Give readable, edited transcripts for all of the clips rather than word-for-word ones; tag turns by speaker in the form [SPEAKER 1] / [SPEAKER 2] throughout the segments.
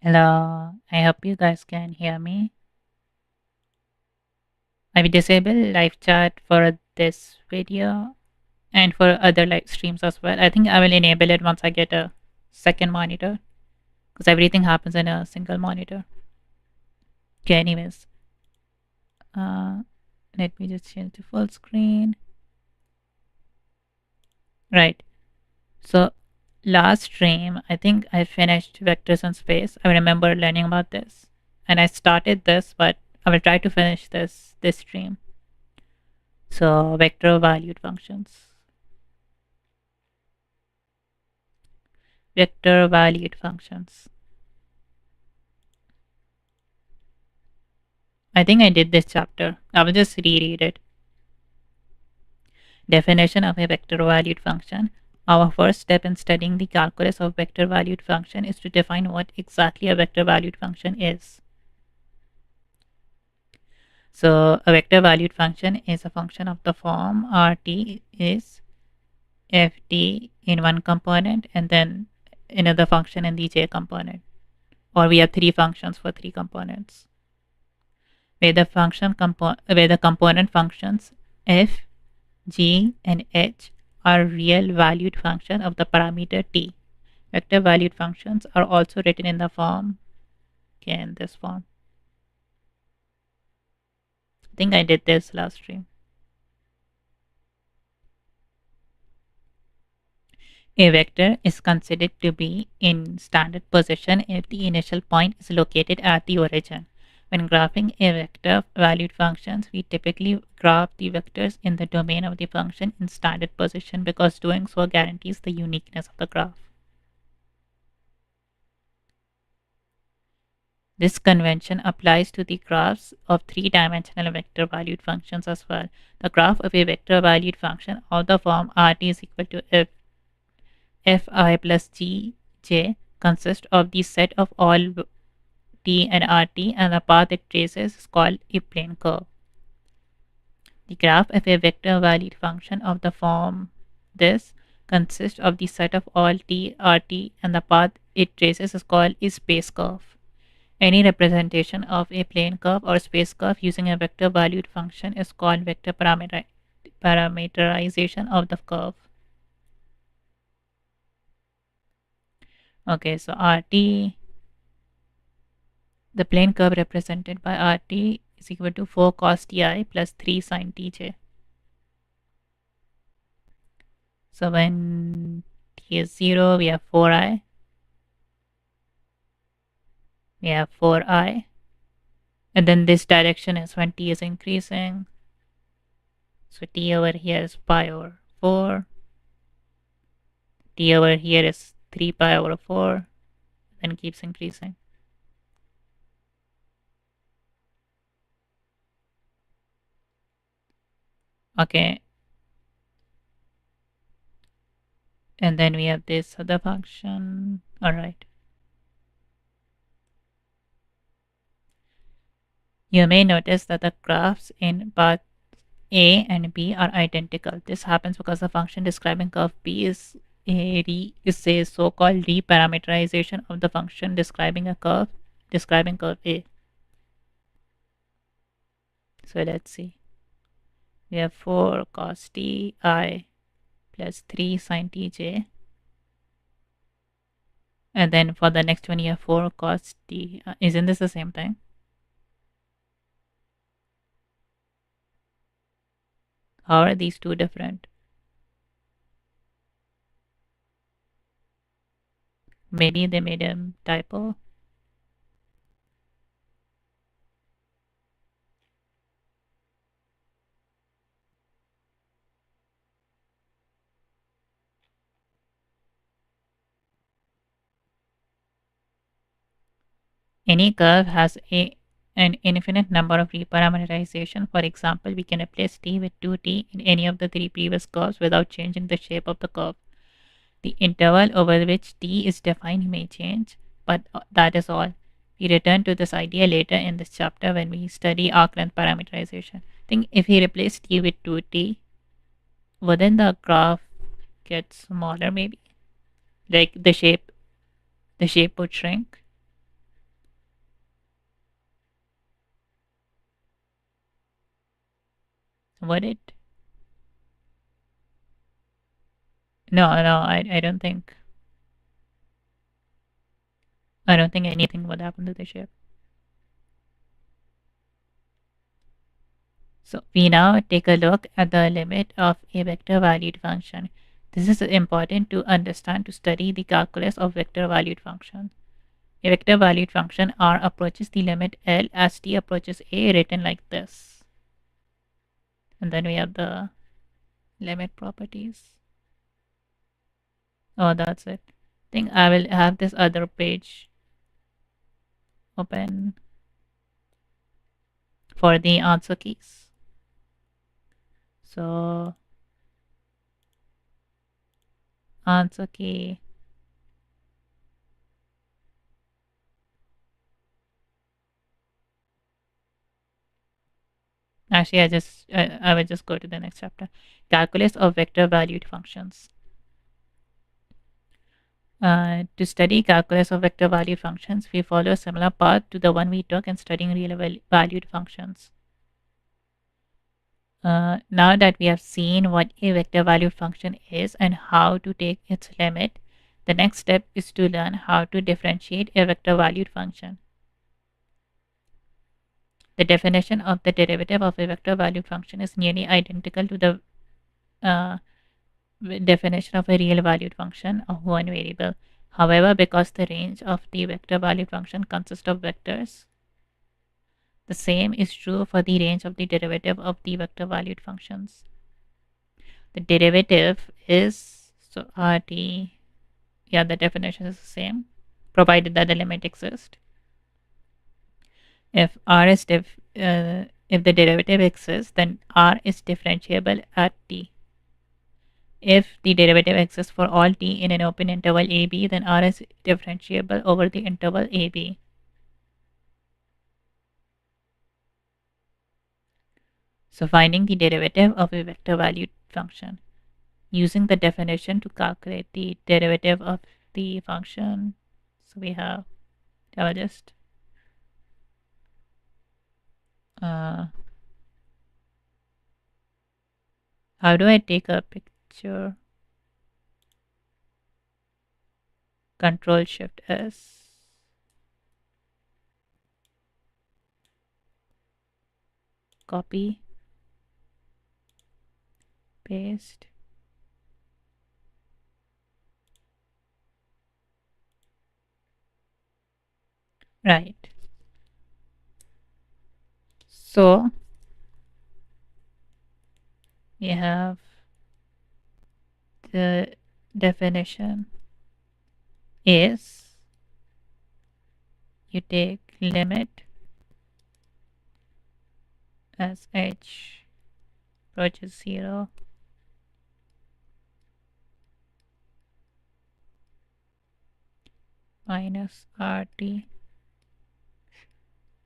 [SPEAKER 1] Hello, I hope you guys can hear me. I will disable live chat for this video and for other live streams as well. I think I will enable it once I get a second monitor because everything happens in a single monitor. Okay, anyways, uh, let me just change to full screen. Right. So last stream, I think I finished vectors in space. I remember learning about this, and I started this, but I will try to finish this stream. So vector valued functions. Vector valued functions. I think I did this chapter. I will just reread it. Definition of a vector valued function. Our first step in studying the calculus of vector valued function is to define what exactly a vector valued function is. So a vector valued function is a function of the form Rt is ft in one component and then another function in the j component. Or we have three functions for three components. Where the component functions f, g, and h are real valued function of the parameter t. Vector valued functions are also written in the form, okay, in this form. I think I did this last stream. A vector is considered to be in standard position if the initial point is located at the origin. When graphing a vector valued functions, we typically graph the vectors in the domain of the function in standard position because doing so guarantees the uniqueness of the graph. This convention applies to the graphs of three-dimensional vector valued functions as well. The graph of a vector valued function of the form Rt is equal to fi plus gj consists of the set of all t and rt, and the path it traces is called a plane curve. The graph of a vector valued function of the form this consists of the set of all t, rt, and the path it traces is called a space curve. Any representation of a plane curve or space curve using a vector valued function is called vector parameterization of the curve. Okay, so rt, the plane curve represented by rt is equal to 4 cos ti plus 3 sin tj. So when t is 0, we have 4i. We have 4i. And then this direction is when t is increasing. So t over here is pi over 4. T over here is 3 pi over 4. Then keeps increasing. Okay. And then we have this other function. Alright. You may notice that the graphs in path A and B are identical. This happens because the function describing curve B is a so-called reparameterization of the function describing curve A. So let's see. We have 4 cos t I plus 3 sin tj. And then for the next one, you have 4 cos t. Isn't this the same thing? How are these two different? Maybe they made a typo. Any curve has an infinite number of reparameterization. For example, we can replace t with 2t in any of the three previous curves without changing the shape of the curve. The interval over which t is defined may change, but that is all. We return to this idea later in this chapter when we study arc length parameterization. I think if we replace t with 2t, wouldn't the graph get smaller maybe? Like the shape would shrink. Would it? No, no, I don't think. I don't think anything would happen to the ship. So we now take a look at the limit of a vector valued function. This is important to understand to study the calculus of vector valued function. A vector valued function R approaches the limit L as t approaches a, written like this. And then we have the limit properties. Oh, that's it. I think I will have this other page open for the answer keys. So answer key. Actually, I will just go to the next chapter. Calculus of vector valued functions. To study calculus of vector valued functions, we follow a similar path to the one we took in studying real valued functions. Now that we have seen what a vector valued function is and how to take its limit, the next step is to learn how to differentiate a vector valued function. The definition of the derivative of a vector valued function is nearly identical to the uh, definition of a real valued function of one variable. However, because the range of the vector valued function consists of vectors, the same is true for the range of the derivative of the vector valued functions. The derivative is, so rt, yeah, the definition is the same, provided that the limit exists. If r is if the derivative exists, then r is differentiable at t. If the derivative exists for all t in an open interval ab, then r is differentiable over the interval ab. So finding the derivative of a vector valued function. Using the definition to calculate the derivative of the function. So we have, I will just how do I take a picture? Control Shift S. Copy. Paste. Right. So we have the definition is you take limit as h approaches 0 minus rt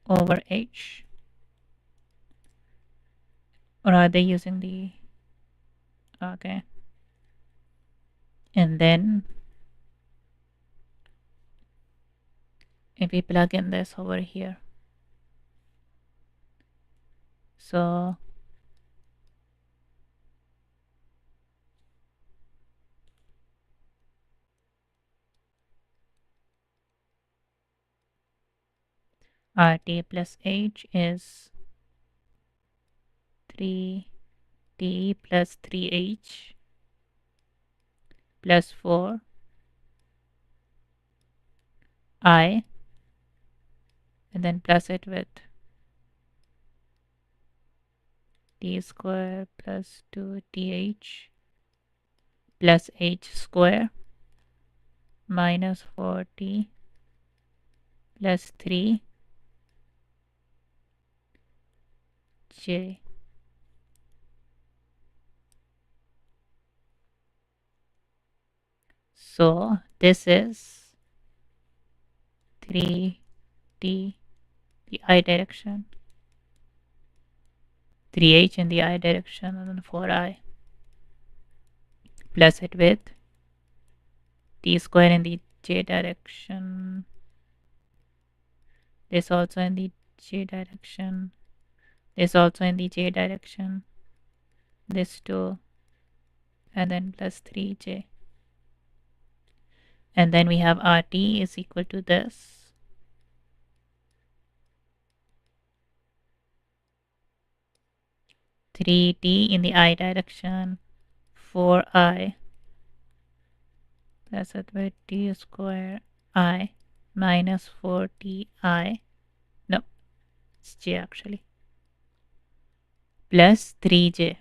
[SPEAKER 1] over h, or are they using the, okay, and then if we plug in this over here, so rt plus h is 3t plus 3h plus 4 I, and then plus it with t square plus 2th plus h square minus 4t plus 3j. So this is 3t, the I direction, 3h in the I direction, and then 4I, plus it with t square in the j direction, this also in the j direction, this also in the j direction, this 2, and then plus 3j. And then we have RT is equal to this. Three t in the I direction, 4I. That's it with t square I minus 4ti. No, it's j actually. Plus 3j.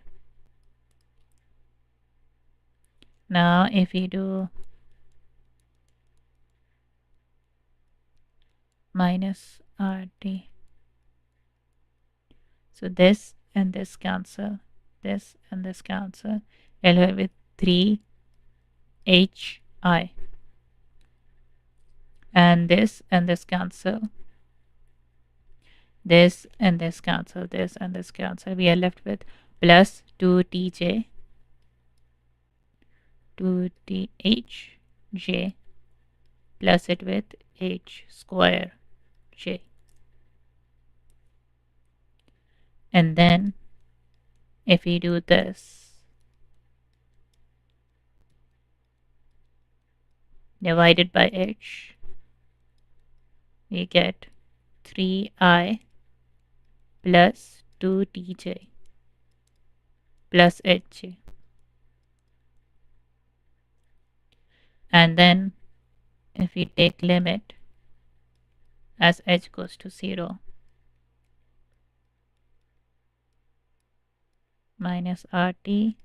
[SPEAKER 1] Now if we do minus RT, so this and this cancel, this and this cancel, we'll have with 3hi, and this cancel, this and this cancel, this and this cancel. We are left with plus 2tj, 2thj, plus it with h square j. And then if we do this, divided by h, we get 3i plus 2tj plus hj. And then if we take limit as h goes to 0, minus RT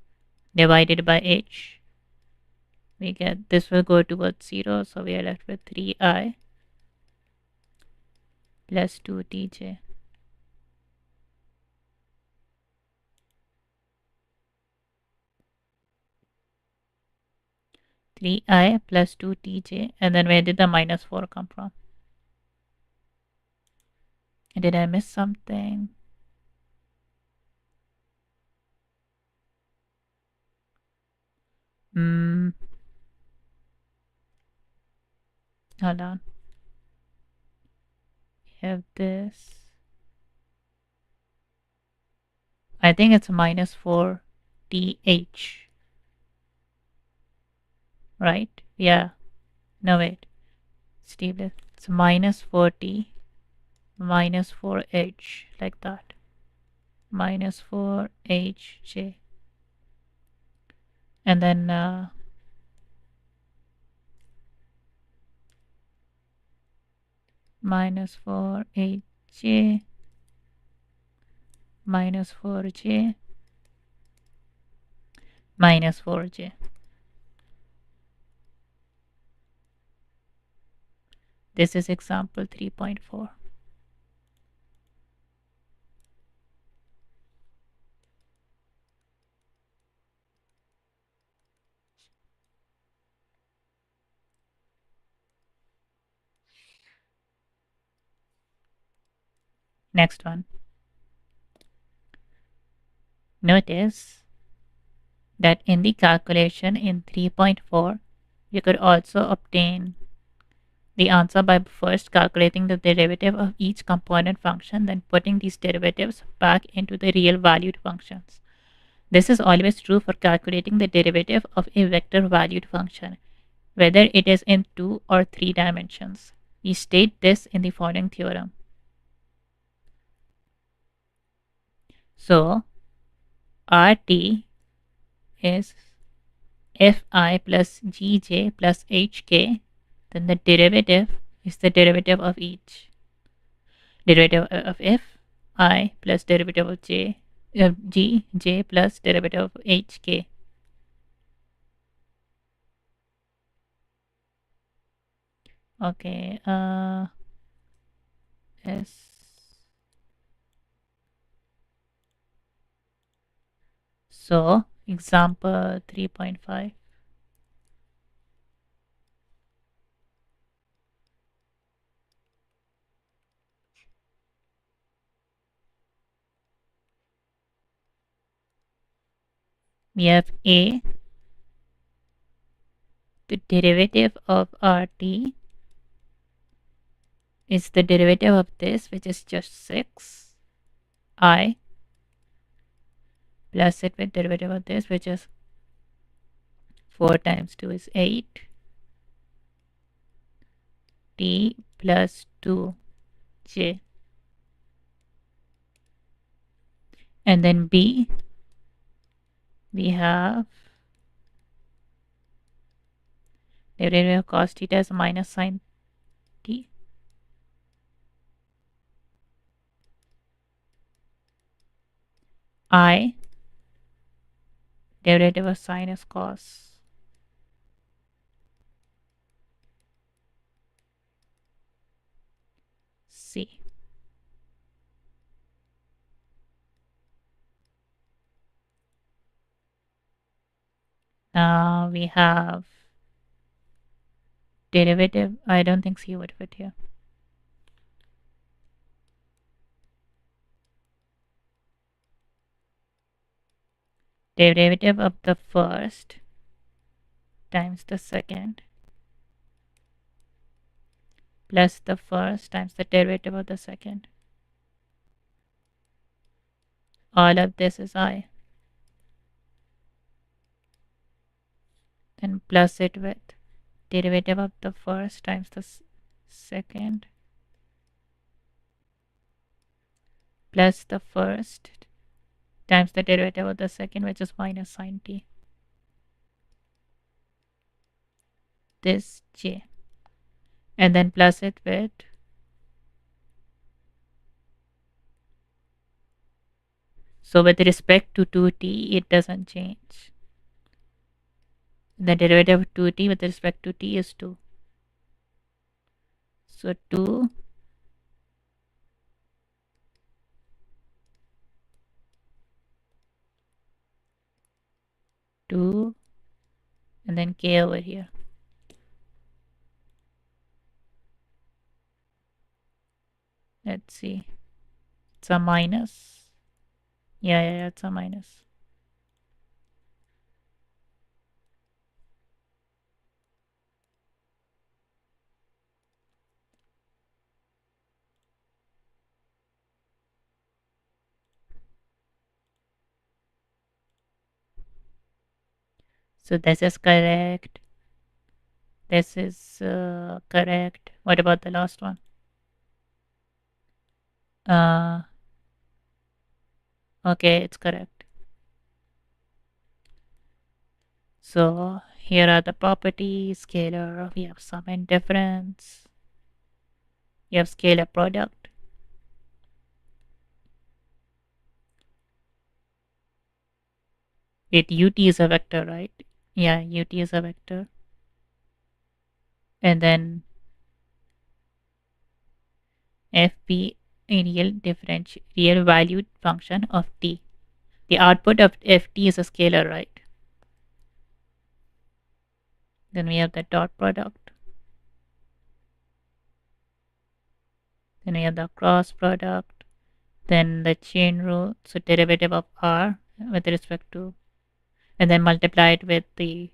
[SPEAKER 1] divided by h, we get this will go towards 0, so we are left with 3i plus 2tj. 3i plus 2tj, and then where did the minus 4 come from? Did I miss something? Hold on. We have this. I think it's minus 4th. Right? Yeah. No, wait. Steve, it's minus 4t minus 4h, like that. Minus 4hj. And then minus 4hj minus 4j minus 4j. This is example 3.4. Next one. Notice that in the calculation in 3.4, you could also obtain the answer by first calculating the derivative of each component function, then putting these derivatives back into the real valued functions. This is always true for calculating the derivative of a vector valued function, whether it is in 2 or 3 dimensions. We state this in the following theorem. So, RT is Fi plus Gj plus Hk, then the derivative is the derivative of each. Derivative of Fi plus derivative of Gj plus derivative of Hk. Okay, So, example 3.5. We have A, the derivative of RT is the derivative of this, which is just 6i plus it with derivative of this, which is 4 times 2 is 8, t plus 2j. And then b, we have derivative of cos theta is minus sine t. I, derivative of sine is cos. C. Now we have derivative. I don't think C would fit here. Derivative of the first times the second plus the first times the derivative of the second. All of this is I. Then plus it with derivative of the first times the second plus the first times the derivative of the second, which is minus sine t. This j. And then plus it with so with respect to 2t, it doesn't change. The derivative of 2t with respect to t is 2. So 2 2 and then k over here. Let's see. It's a minus. Yeah, it's a minus. So this is correct. This is correct. What about the last one? Okay, it's correct. So here are the properties. Scalar, we have sum and difference. You have scalar product. It ut is a vector, right? Yeah, ut is a vector. And then fp a real valued function of t. The output of ft is a scalar, right? Then we have the dot product. Then we have the cross product. Then the chain rule, so derivative of r with respect to, and then multiply it with the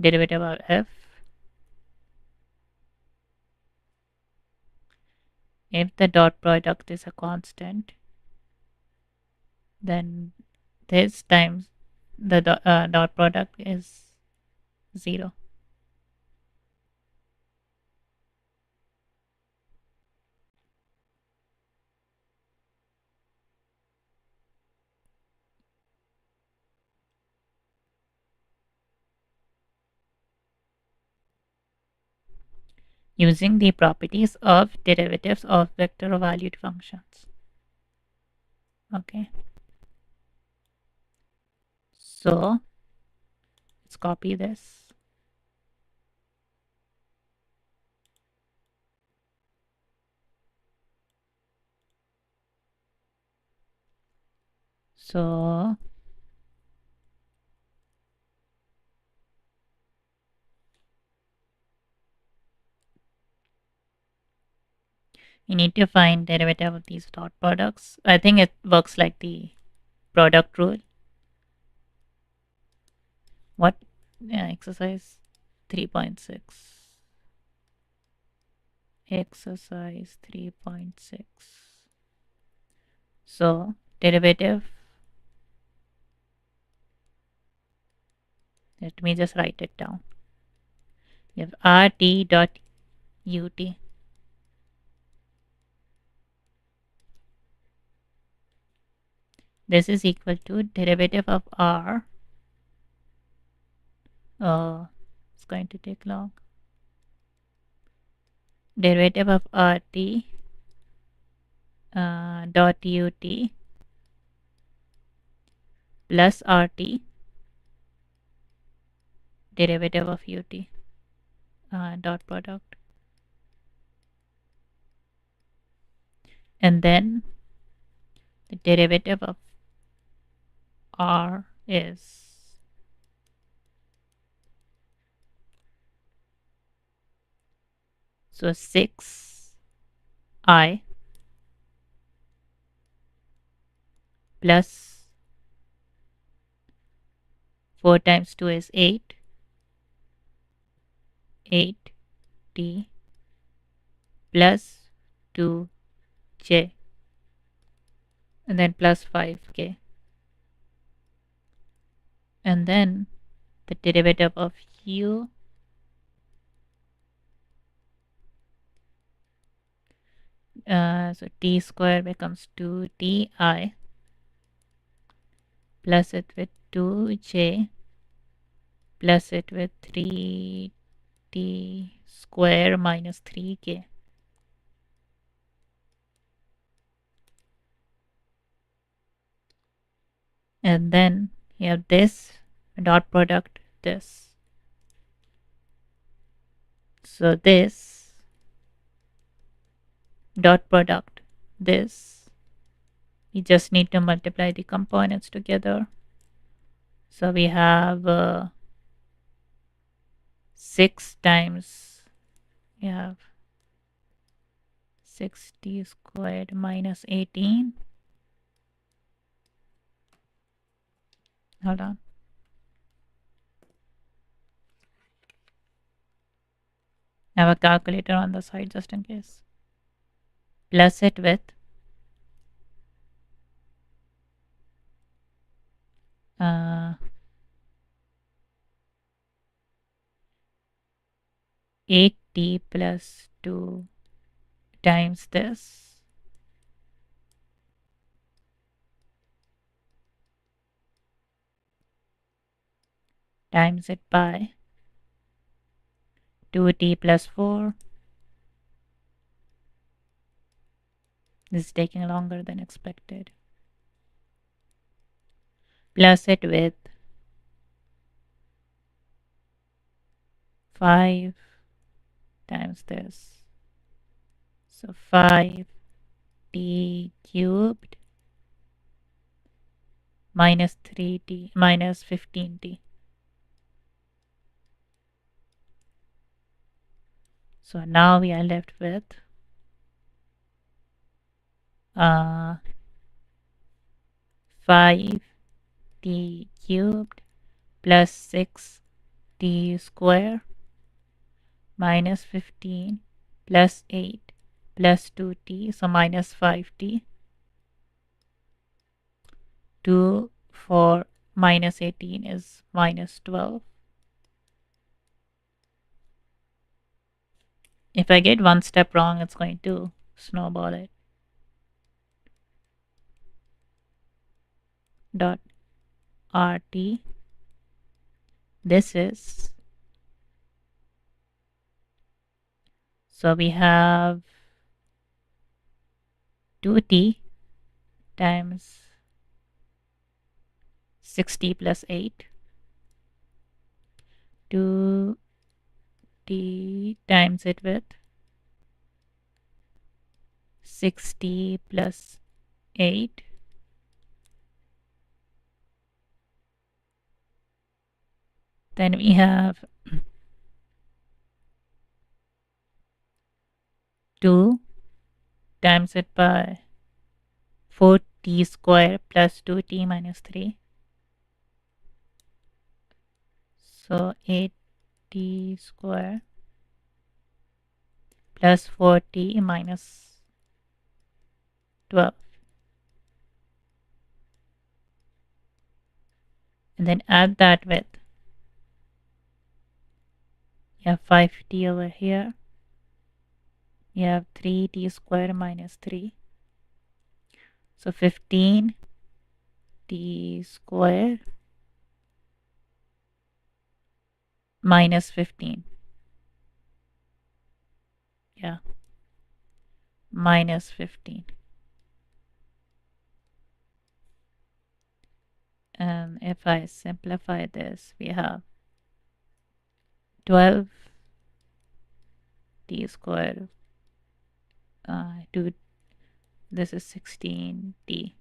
[SPEAKER 1] derivative of f. If the dot product is a constant, then this times the dot product is 0. Using the properties of derivatives of vector valued functions. Okay. So let's copy this. So we need to find derivative of these dot products. I think it works like the product rule. What? Yeah, exercise 3.6. Exercise 3.6. So derivative Let me just write it down. You have RT dot UT. This is equal to derivative of R. Oh, it's going to take long. Derivative of RT dot UT plus RT derivative of UT dot product. And then the derivative of R is so 6I plus 4 times 2 is 8. 8t plus 2j and then plus 5k. And then the derivative of u so t square becomes 2ti plus it with 2j plus it with 3t square minus 3k. And then you have this dot product this. So this dot product this. You just need to multiply the components together. So we have 6 times, you have 60 squared minus 18. Hold on. I have a calculator on the side just in case. Plus it with 8t plus 2 times this times it by 2t plus 4. This is taking longer than expected. Plus it with 5 times this. So 5t cubed minus 3t minus 15t. So now we are left with 5t cubed plus 6t square minus 15 plus 8 plus 2t, so minus 5t. 2 for minus 18 is minus 12. If I get one step wrong, it's going to snowball it. Dot RT. This is, so we have 2t times 60 plus 8. 2t times it with 60 plus 8. Then we have 2 times it by 4t square plus 2t minus 3. So 8t square plus 4t minus 12. And then add that with You have 5t over here. You have 3t squared minus 3. So 15t squared minus 15. Yeah, minus 15. And if I simplify this, we have 12t squared. This is 16t.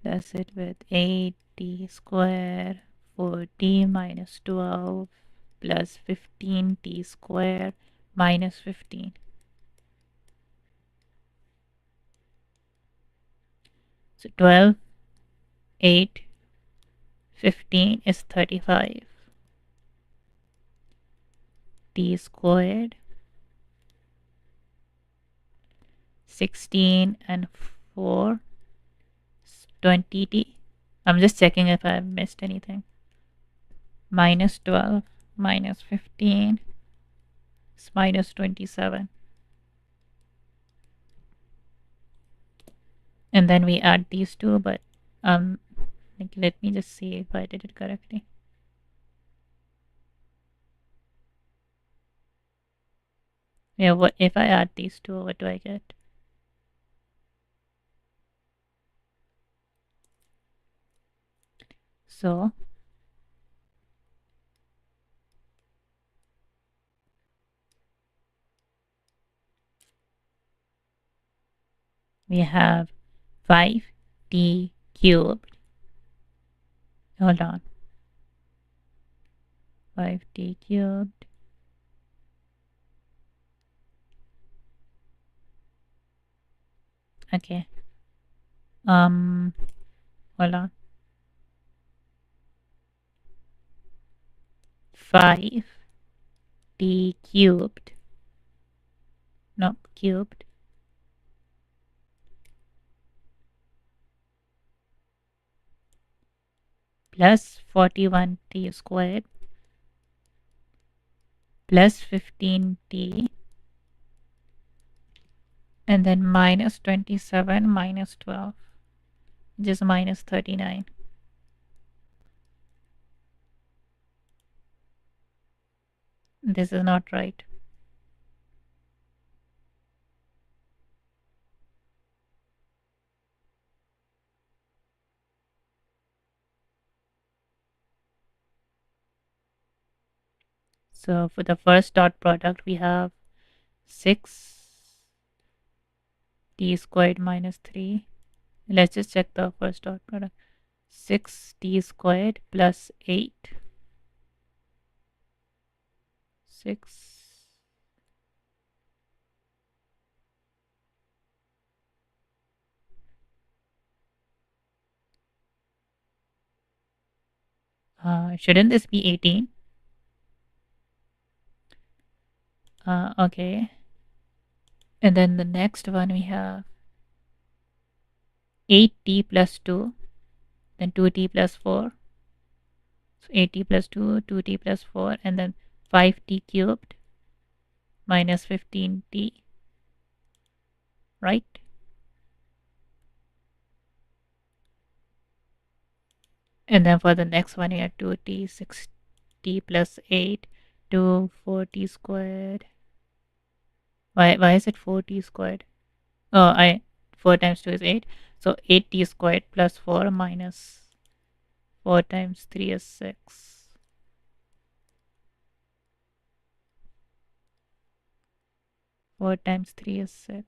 [SPEAKER 1] Plus it with 8t squared, 4t minus 12 plus 15t squared minus 15. So 12, 8, 15 is 35. T squared, 16 and 4, 20t. I'm just checking if I've missed anything. Minus 12 minus 15 is minus 27. And then we add these two, but let me just see if I did it correctly. Yeah, what if I add these two, what do I get? So we have 5t cubed. Hold on. 5t cubed. Okay. Hold on. 5t cubed. No, cubed. Plus 41t squared plus 15t and then minus 27 minus 12, which is minus 39. This is not right. So for the first dot product, we have 6t squared minus 3. Let's just check the first dot product. 6t squared plus 8. 6. Shouldn't this be 18? Okay. And then the next one we have 8t plus 2, then 2t plus 4. So 8t plus 2, 2t plus 4, and then 5t cubed minus 15t, right? And then for the next one, you have 2t, 6t plus 8, 2, 4t squared. Why is it 4t squared? Oh, 4 times 2 is 8. So 8t squared plus 4 minus 4 times 3 is 6. 4 times 3 is 6.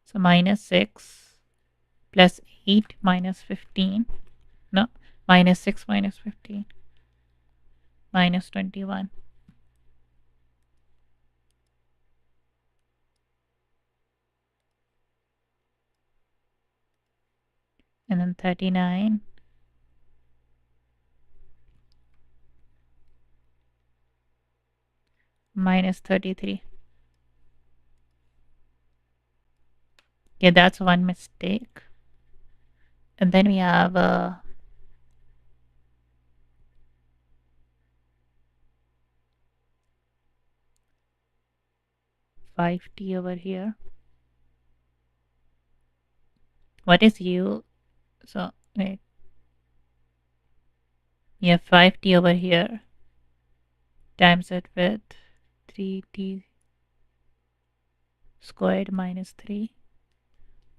[SPEAKER 1] So minus 6 plus 8 minus 15. No, minus 6 minus 15. Minus 21. And then 39. Minus 33. Okay, that's one mistake. And then we have 5t over here. What is u? So wait, you have 5t over here times it with 3t squared minus 3.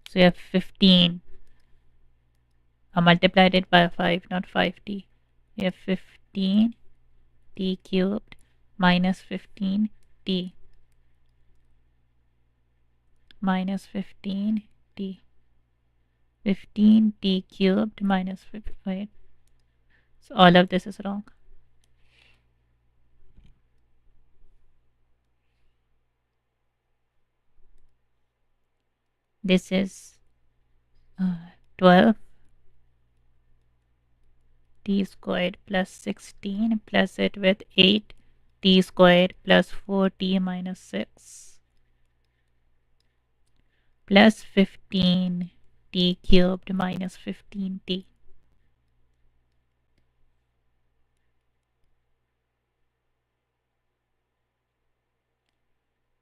[SPEAKER 1] So you have 15. I multiplied it by 5, not 5t. You have 15t cubed minus 15t minus 15t. 15t cubed minus 15. Wait. So all of this is wrong. This is 12 t squared plus 16 plus it with 8 t squared plus 4t minus 6 plus 15 t cubed minus 15t.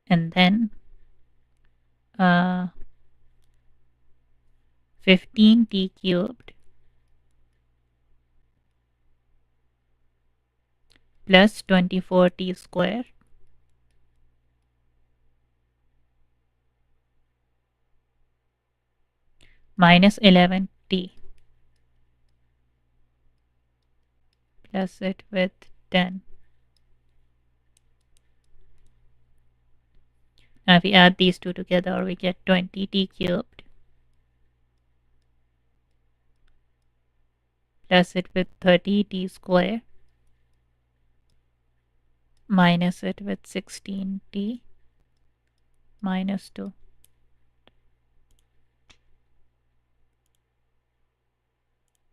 [SPEAKER 1] And then 15t cubed plus 24t squared minus 11t plus it with 10. Now if we add these two together, we get 20t cubed plus it with 30t squared minus it with 16t minus 2.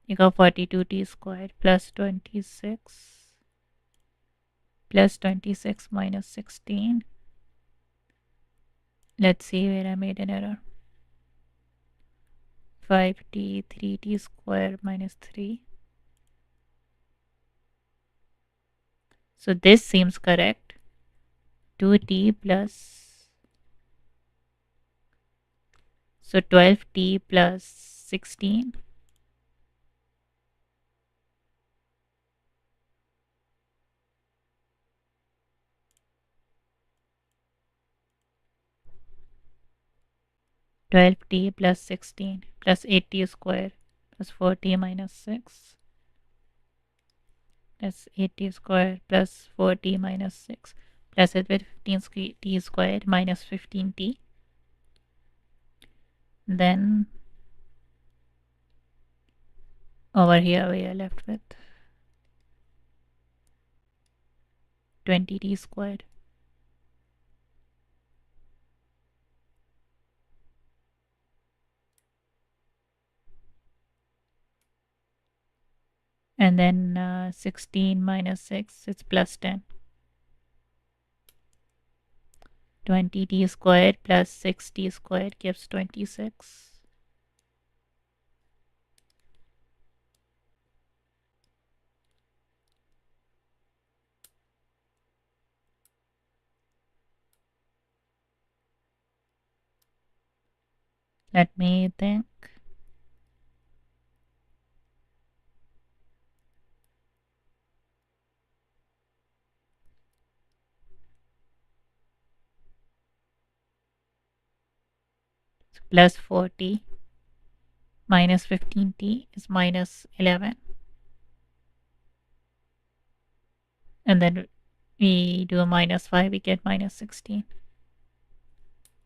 [SPEAKER 1] You got 42t squared plus 26 plus 26 minus 16. Let's see where I made an error. 5t, 3t squared minus 3. So this seems correct. 2t plus, so 12t plus 16. Twelve t plus 16 plus 8t squared plus 4t minus 6 plus 8t squared plus 4t minus 6 plus it with 15t squared minus 15t. Then over here we are left with 20t squared. And then 16 minus 6, it's plus 10. 20t squared plus 6t squared gives 26. Let me think. So plus 4t minus 15t is minus 11. And then we do a minus 5, we get minus 16.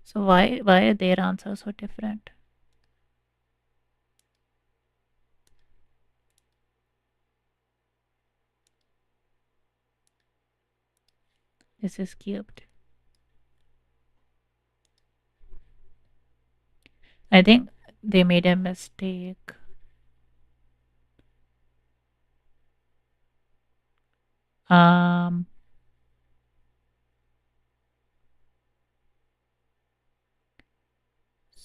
[SPEAKER 1] So why are their answers so different? This is cubed. I think they made a mistake.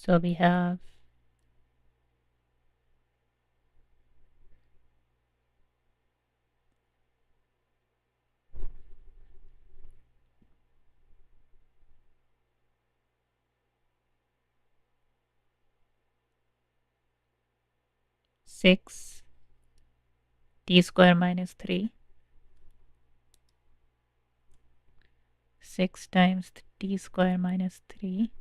[SPEAKER 1] So we have 6 t square minus 3. 6 times t square minus 3.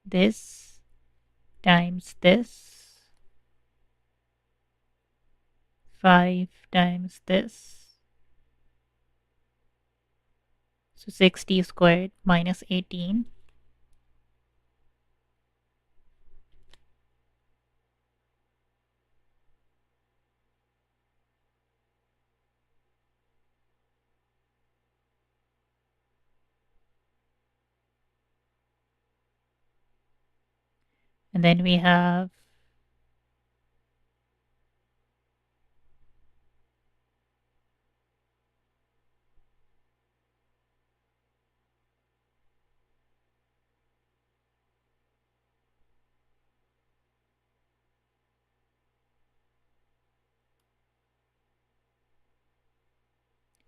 [SPEAKER 1] This times this. 5 times this. So 6t squared minus 18. And then we have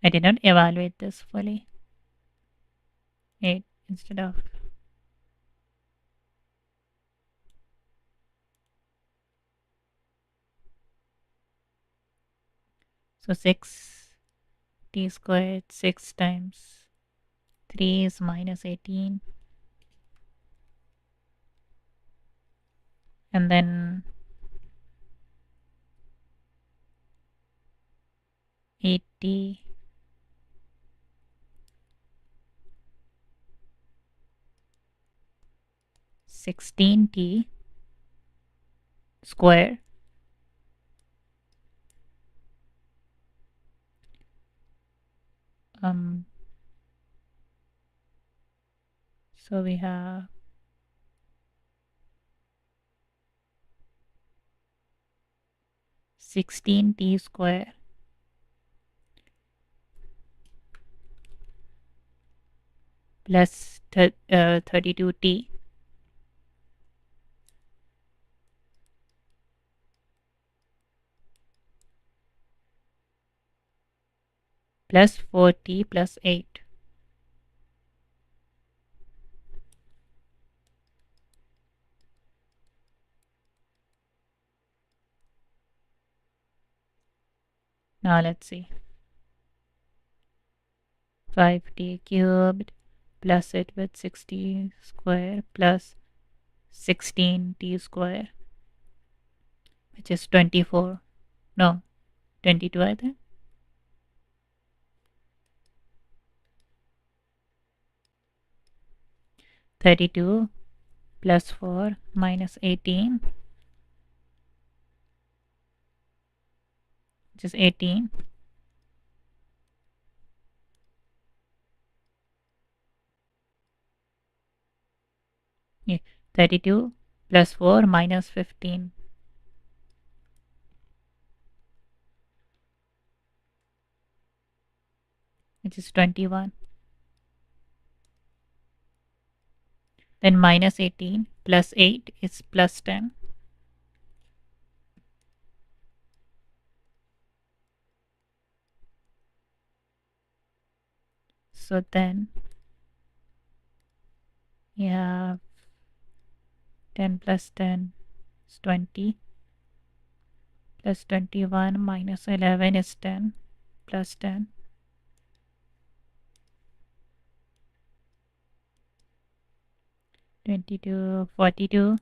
[SPEAKER 1] I did not evaluate this fully. 8 instead of so 6 t squared 6 times 3 is minus 18. And then 80 16t square so we have 16t square plus 32t plus 4t plus 8. Now let's see. 5t cubed plus it with 60 square plus 16t square, which is 24. No, 22 I think. 32 plus 4 minus 18, which is 18. Yeah, 32 plus 4 minus 15, which is 21. Then minus 18 plus 8 is plus 10. So then you have 10 plus 10 is 20 plus 21 minus 11 is 10 plus 10. 22, 42.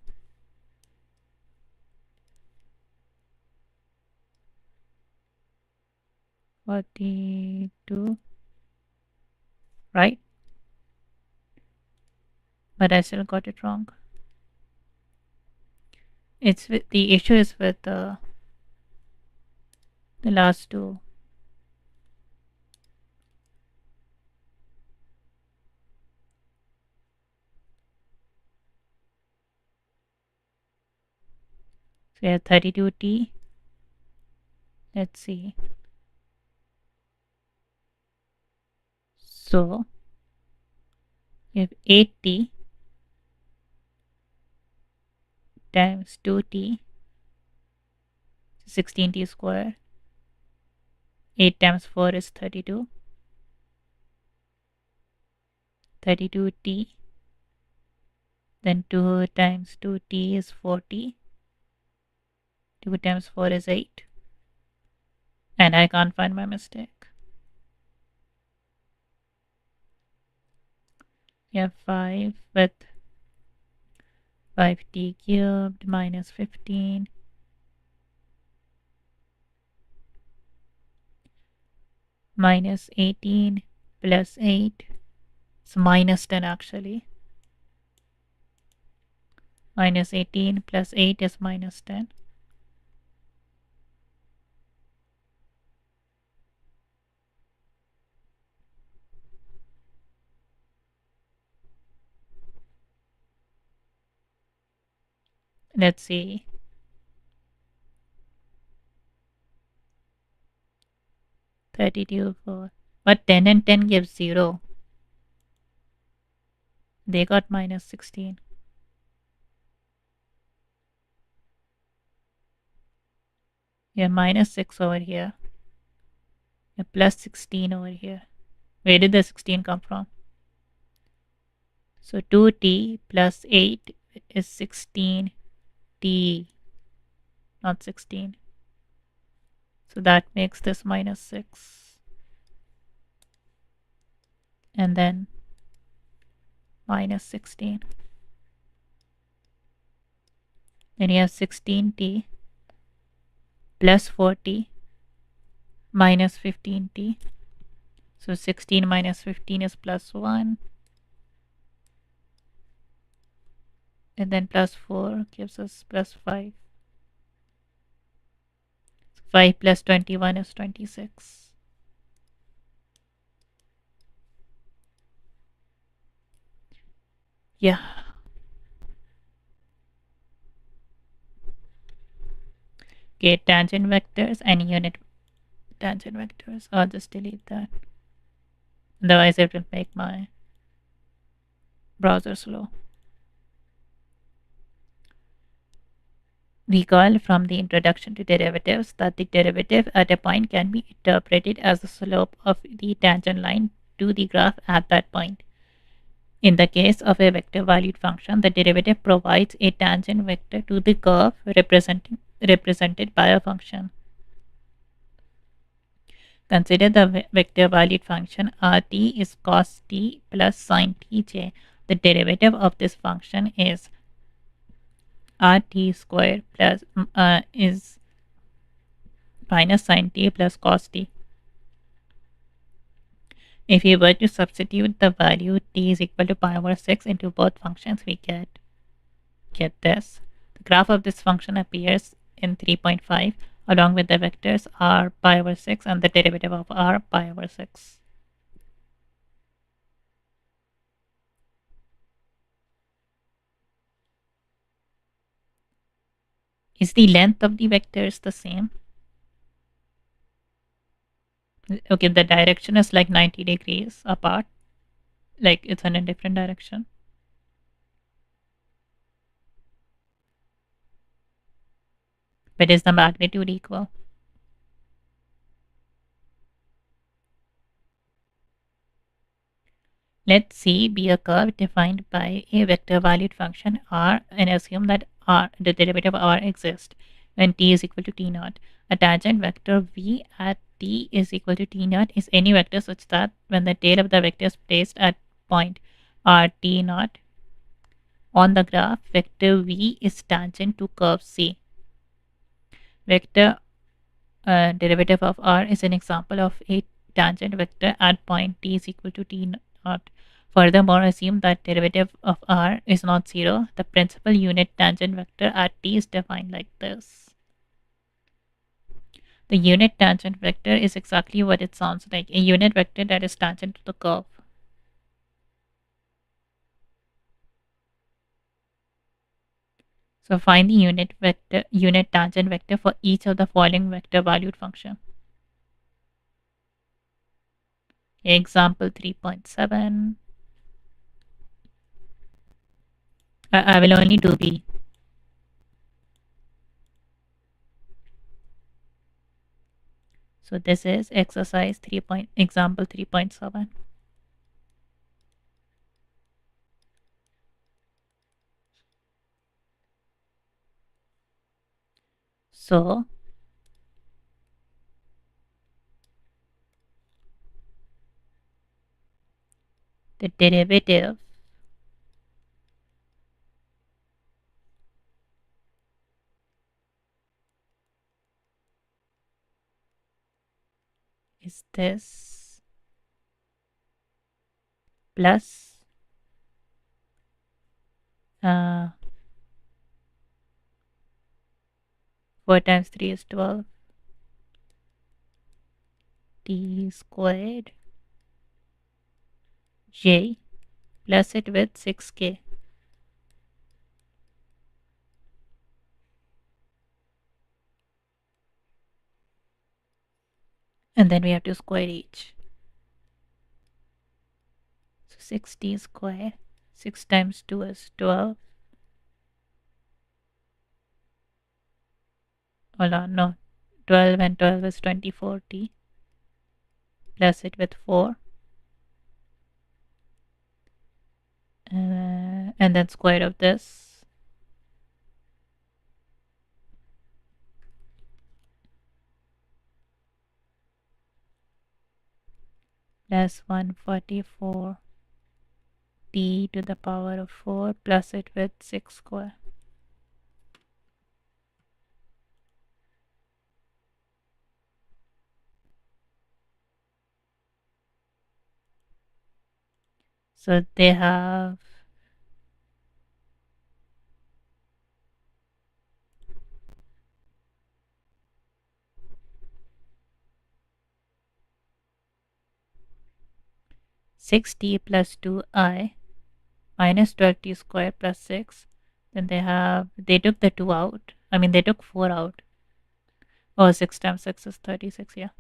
[SPEAKER 1] 42, right? But I still got it wrong. It's with the issue is with the last two. So we have 32t. Let's see. So we have 8t times 2t, 16t square 8 times 4 is 32. 32t. Then 2 times 2t is 40. 2 times 4 is 8. And I can't find my mistake. You have 5 with 5t cubed minus 15 minus 18 plus 8. It's minus 10 actually. Minus 18 plus 8 is minus 10. Let's see. 32 4. But 10 and 10 gives 0. They got minus 16. Yeah, minus 6 over here. Yeah, plus 16 over here. Where did the 16 come from? So 2t plus 8 is 16t, not 16. So that makes this minus 6. And then minus 16. Then you have 16t plus 4t minus 15t. So 16 minus 15 is plus 1. And then plus 4 gives us plus 5. 5 plus 21 is 26. Yeah. Okay, tangent vectors and unit tangent vectors. I'll just delete that. Otherwise, it will make my browser slow. Recall from the introduction to derivatives that the derivative at a point can be interpreted as the slope of the tangent line to the graph at that point. In the case of a vector valued function, the derivative provides a tangent vector to the curve represented by a function. Consider the vector valued function rt is cos t plus sin tj. The derivative of this function is rt squared plus is minus sin t plus cos t. If we were to substitute the value t is equal to pi over 6 into both functions, we get this. The graph of this function appears in 3.5 along with the vectors r pi over 6 and the derivative of r pi over 6. Is the length of the vectors the same? Okay, the direction is like 90 degrees apart. Like it's in a different direction. But is the magnitude equal? Let C be a curve defined by a vector valued function r and assume that the derivative of r exists when t is equal to t naught. A tangent vector v at t is equal to t naught is any vector such that when the tail of the vector is placed at point r t naught on the graph, vector v is tangent to curve C. Vector derivative of r is an example of a tangent vector at point t is equal to t naught. Furthermore, assume that derivative of r is not 0. The principal unit tangent vector at t is defined like this. The unit tangent vector is exactly what it sounds like, a unit vector that is tangent to the curve. So find the unit tangent vector for each of the following vector valued function. Example 3.7. I will only do B. So this is exercise 3 point, example 3.7. So the derivative is this plus 4 times 3 is 12 t squared j plus it with 6k. And then we have to square each. So 6t squared. 6 times 2 is 12. Hold on, no. 12 and 12 is 24t. Plus it with 4. And then square of this. Plus 144 t to the power of 4 plus it with 6 square. So they have 6t plus 2i minus 12t square plus 6. Then they took the 2 out. I mean, they took 4 out. Oh, 6 times 6 is 36, yeah.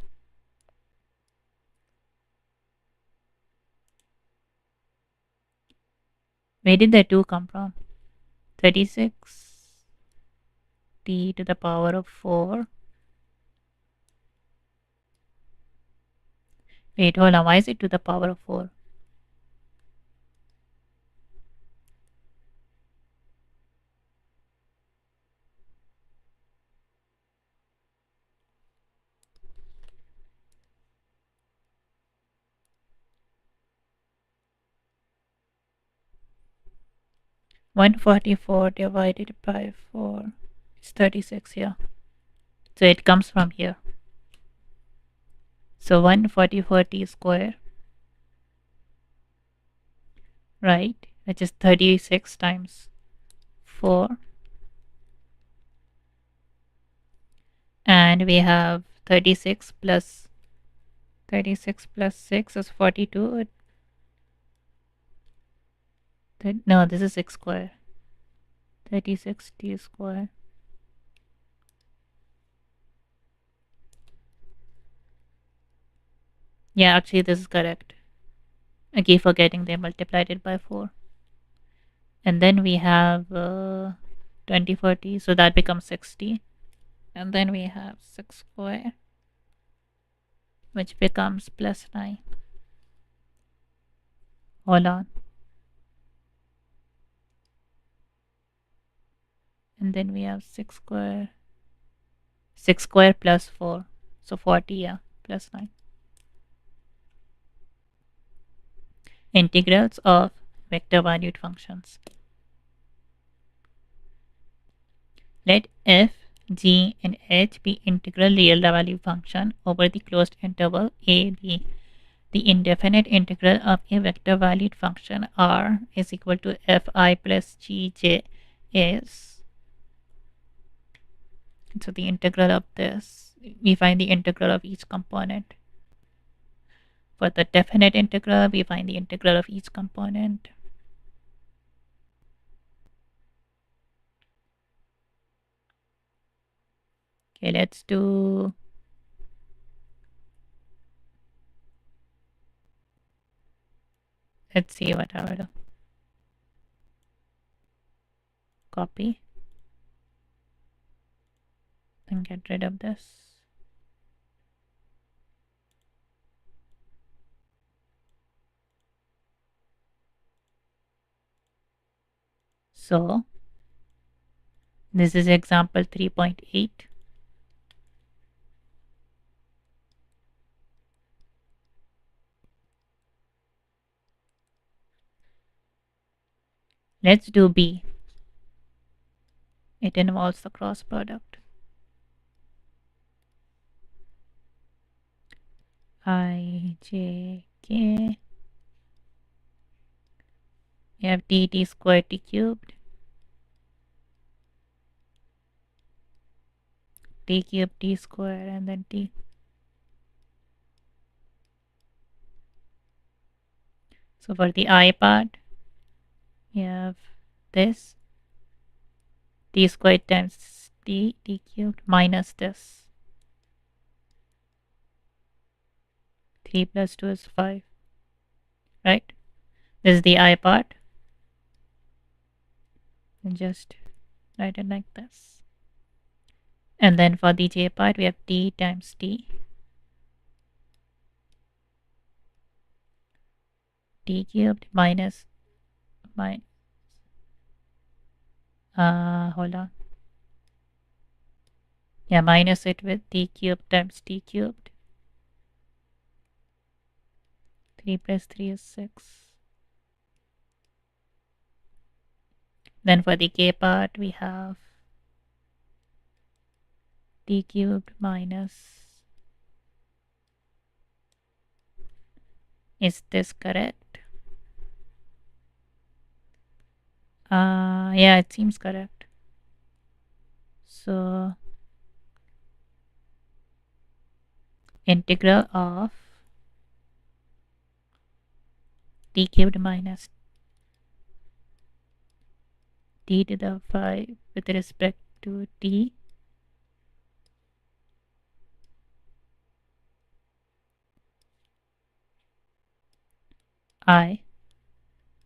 [SPEAKER 1] Where did the 2 come from? 36 t to the power of 4. Wait, hold on. Why is it to the power of 4? $144 divided by 4 is 36 here. So it comes from here. So 144t square, right? Which is 36 times 4. And we have 36 plus 6 is 42. No, this is 6 square. 36t square. Yeah, actually this is correct. I keep forgetting they multiplied it by 4. And then we have 2040, so that becomes 60. And then we have 6 square, which becomes plus 9. Hold on. And then we have 6 square. 6 square plus 4. So 40, yeah, plus 9. Integrals of vector valued functions. Let f, g, and h be integral real value function over the closed interval a, b. The indefinite integral of a vector valued function r is equal to fi plus gj is. So the integral of this, we find the integral of each component. For the definite integral, we find the integral of each component. Okay, let's see what I will copy and get rid of this. So this is example 3.8. Let's do B. It involves the cross product. I, J, K. You have t squared t cubed. T cubed t squared and then t. So for the I part, you have this t squared times t cubed minus this. 3 plus 2 is 5. Right? This is the I part. And just write it like this. And then for the j part, we have t times t. T cubed minus hold on. Yeah, minus it with t cubed times t cubed. 3 plus 3 is 6. Then for the k part, we have t cubed minus. Is this correct? Yeah, it seems correct. So integral of t cubed minus t to the 5 with respect to t I,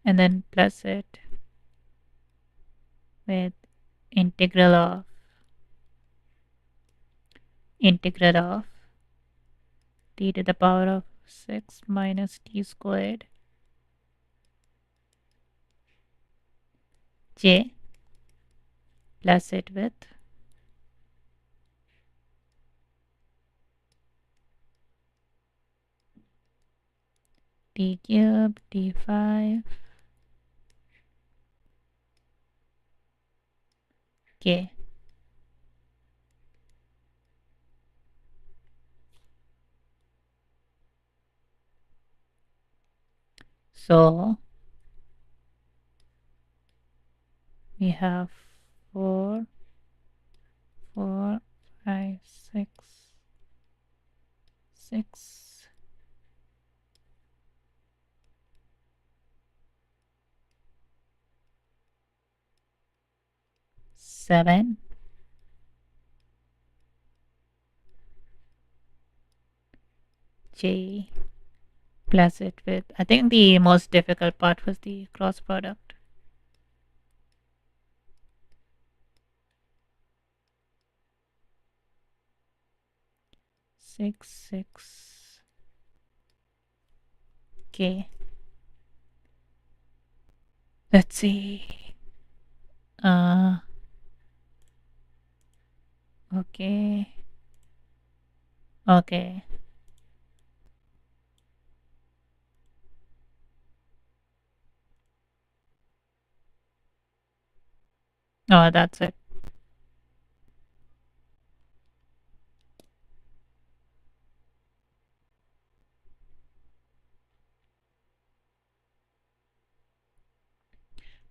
[SPEAKER 1] and then plus it with integral of t to the power of 6 minus t squared j, plus it with t cubed t5 k. So we have 4, 4, 5, 6, 6, 7, j, plus it with, I think the most difficult part was the cross product. 6, 6, k. Let's see. Okay. Okay. Oh, that's it.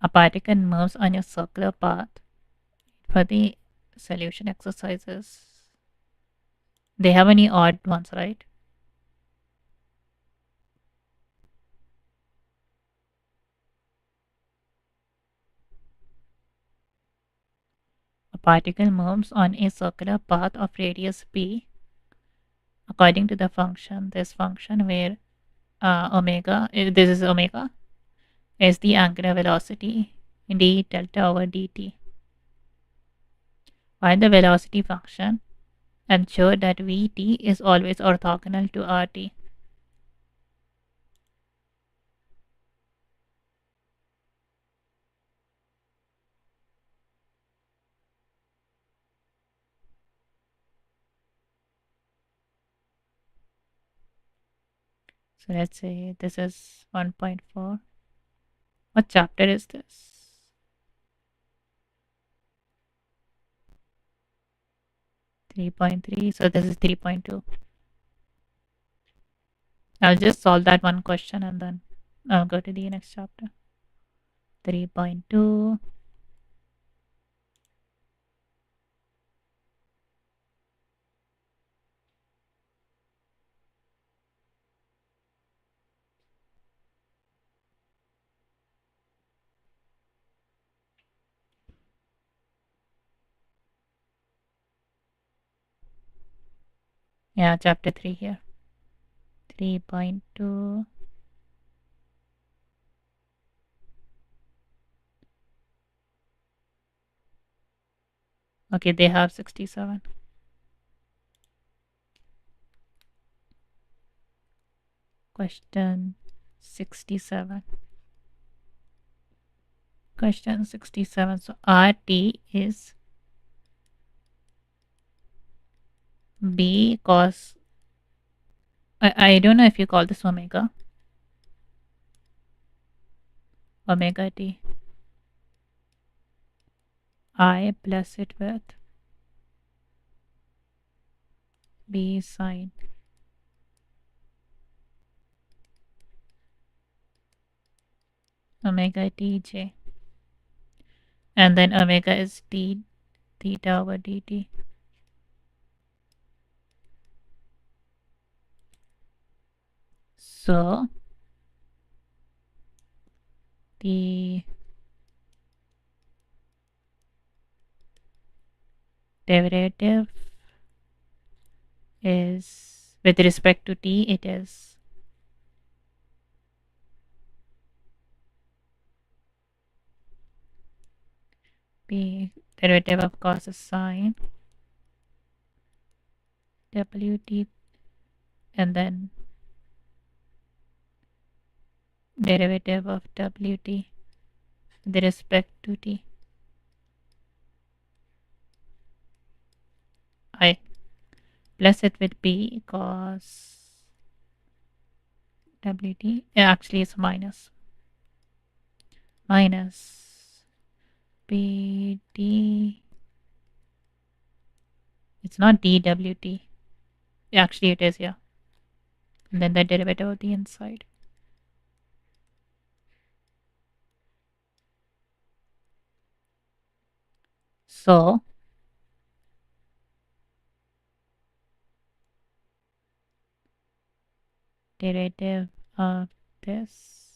[SPEAKER 1] A particle moves on a circular path. For the solution exercises, they have any odd ones, right? A particle moves on a circular path of radius b according to the function, this function where omega, this is omega, is the angular velocity d delta over dt. Find the velocity function and show that vt is always orthogonal to rt. So let's say this is 1.4. What chapter is this? 3.3. So this is 3.2. I'll just solve that one question and then I'll go to the next chapter. 3.2. Yeah, chapter 3 here. 3.2. Okay, they have 67. Question 67. Question 67. So RT is B cos. I don't know if you call this omega. Omega T. I plus it with B sine omega Tj. And then omega is d theta over dt. So the derivative is with respect to t, it is b derivative of cos is sine wt, and then derivative of wt with respect to t. I plus it with b cos wt. Actually, it's minus bd. It's not dwt. Actually, it is, yeah. And then the derivative of the inside. So derivative of this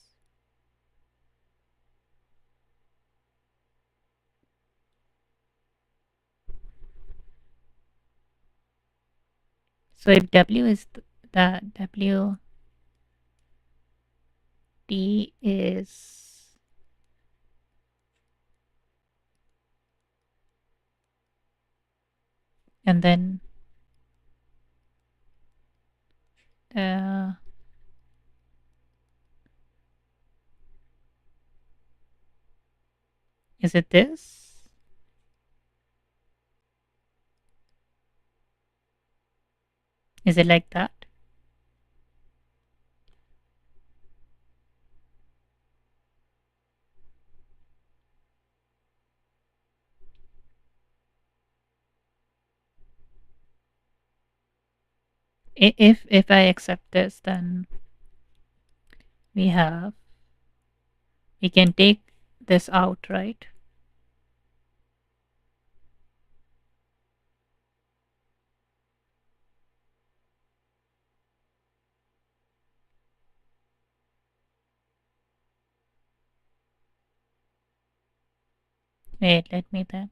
[SPEAKER 1] so if w is the w t is and then is it this? Is it like that? If I accept this, then we can take this out, right? Wait, let me think.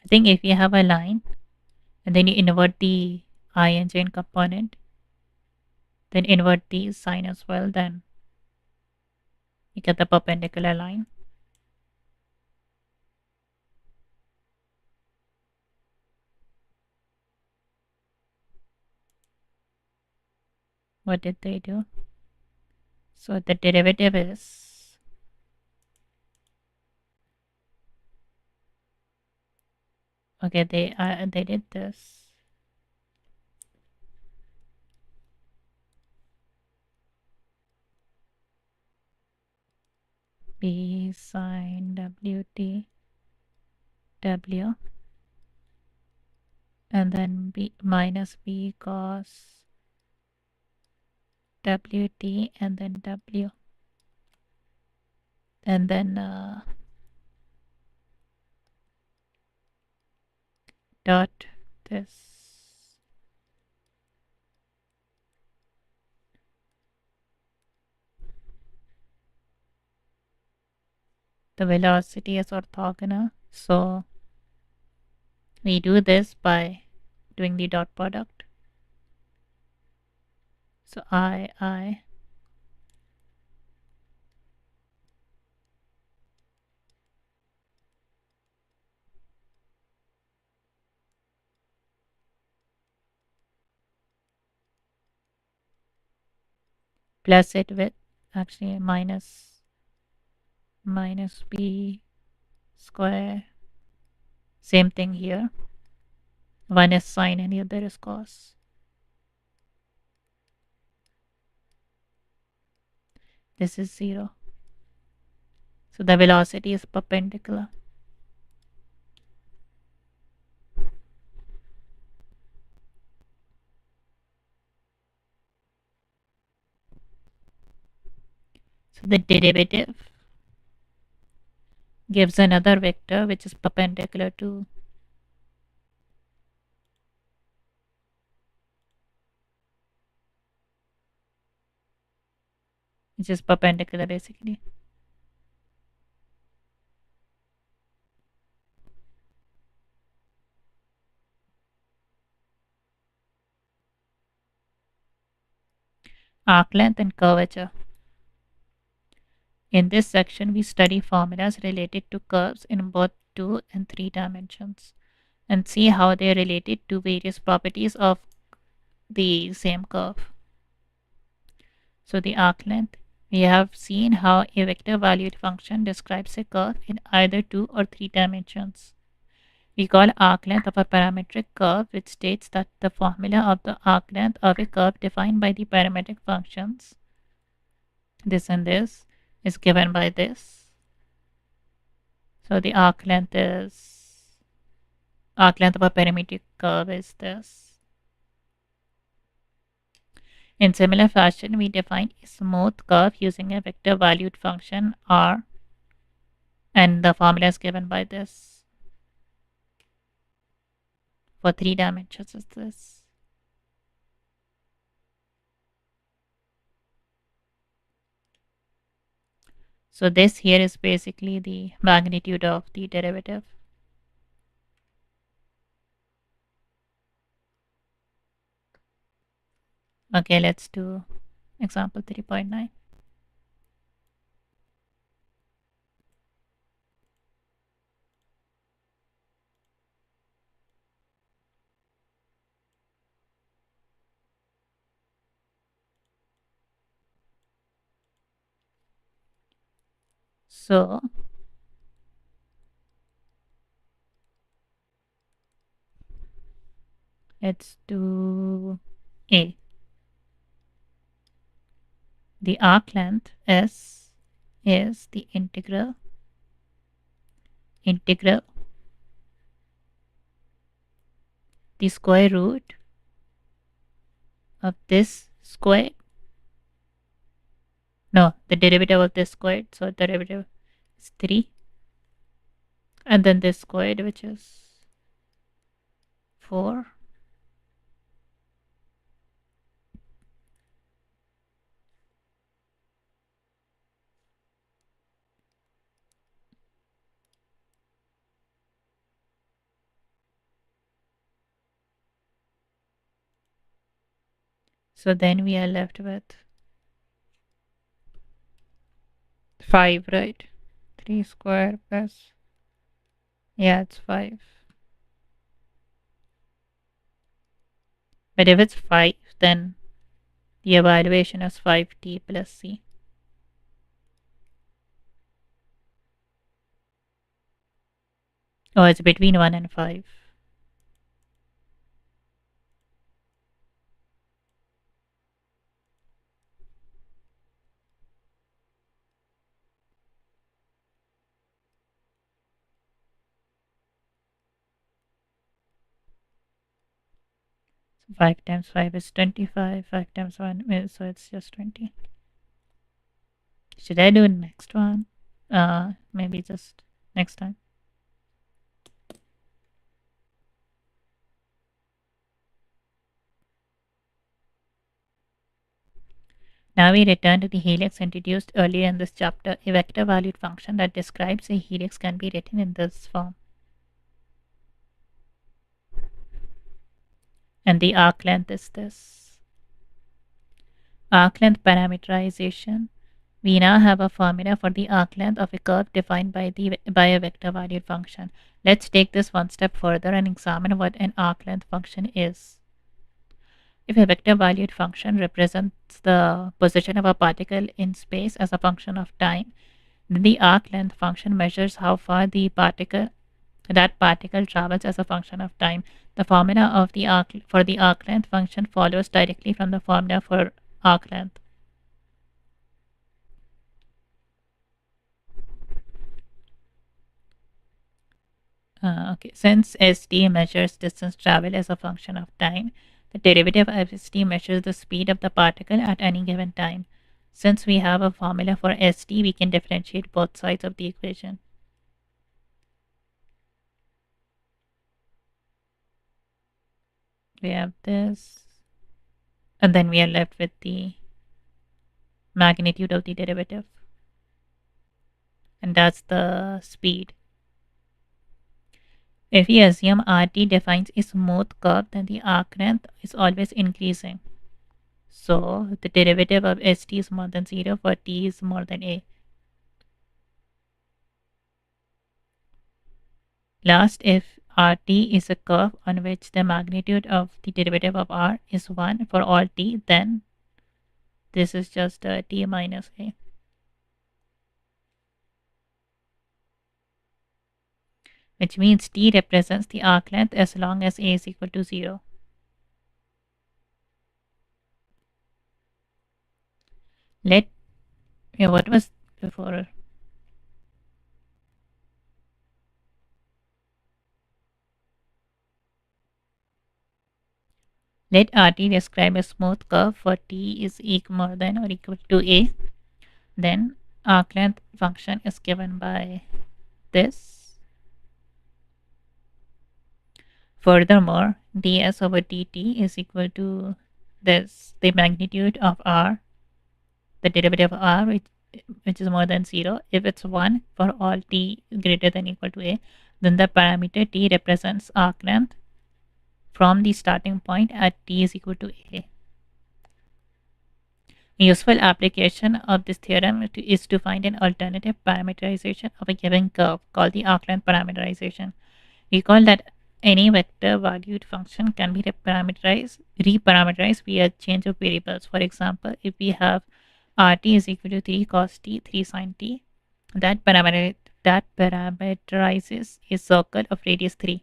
[SPEAKER 1] I think if you have a line and then you invert the I and j component, then invert the sign as well, then you get the perpendicular line. what did they do? So the derivative is okay. They did this. B sine WT W and then B minus B cos WT and then W and then dot this. The velocity is orthogonal, so we do this by doing the dot product. So I plus it with actually minus B square. Same thing here. One is sine and the other is cos. This is 0. So the velocity is perpendicular. So the derivative gives another vector which is perpendicular to basically. Arc length and curvature. In this section, we study formulas related to curves in both 2 and 3 dimensions and see how they are related to various properties of the same curve. So the arc length, we have seen how a vector valued function describes a curve in either 2 or 3 dimensions. We call arc length of a parametric curve, which states that the formula of the arc length of a curve defined by the parametric functions, this and this, is given by this. So the arc length of a parametric curve is this. In similar fashion, we define a smooth curve using a vector valued function R, and the formula is given by this. For 3 dimensions is this. So this here is basically the magnitude of the derivative. Okay, let's do example 3.9. So let's do A. The arc length S is the integral the square root of this squared. No, the derivative of this squared. So the derivative is 3. And then this squared, which is 4. So then we are left with 5, right? 3 square plus, yeah, it's 5. But if it's 5, then The evaluation is 5t plus c. Oh, it's between 1 and 5. So 5 times 5 is 25. 5 times 1 is, so it's just 20. Should I do next one? Maybe just next time. Now we return to the helix introduced earlier in this chapter. A vector valued function that describes a helix can be written in this form. And the arc length is this. Arc length parameterization. We now have a formula for the arc length of a curve defined by a vector valued function. Let's take this one step further and examine what an arc length function is. If a vector valued function represents the position of a particle in space as a function of time, then the arc length function measures how far that particle travels as a function of time. The formula of the arc length function follows directly from the formula for arc length. Okay, since st measures distance traveled as a function of time, the derivative of st measures the speed of the particle at any given time. Since we have a formula for st, we can differentiate both sides of the equation. We have this, and then we are left with the magnitude of the derivative, and that's the speed. If we assume RT defines a smooth curve, then the arc length is always increasing. So the derivative of st is more than 0 for t is more than a. Last, if RT is a curve on which the magnitude of the derivative of r is 1 for all t, then this is just t minus a. Which means t represents the arc length as long as a is equal to 0. What was before? Let RT describe a smooth curve for t is more than or equal to a. Then arc length function is given by this. Furthermore, ds over dt is equal to this, the magnitude of r, the derivative of r, which is more than 0. If it's 1 for all t greater than equal to a, then the parameter t represents arc length from the starting point at t is equal to a. A useful application of this theorem is to find an alternative parameterization of a given curve called the arc length parameterization. Recall that any vector valued function can be reparameterized via change of variables. For example, if we have rt is equal to 3 cos t, 3 sin t, that parameterizes a circle of radius 3.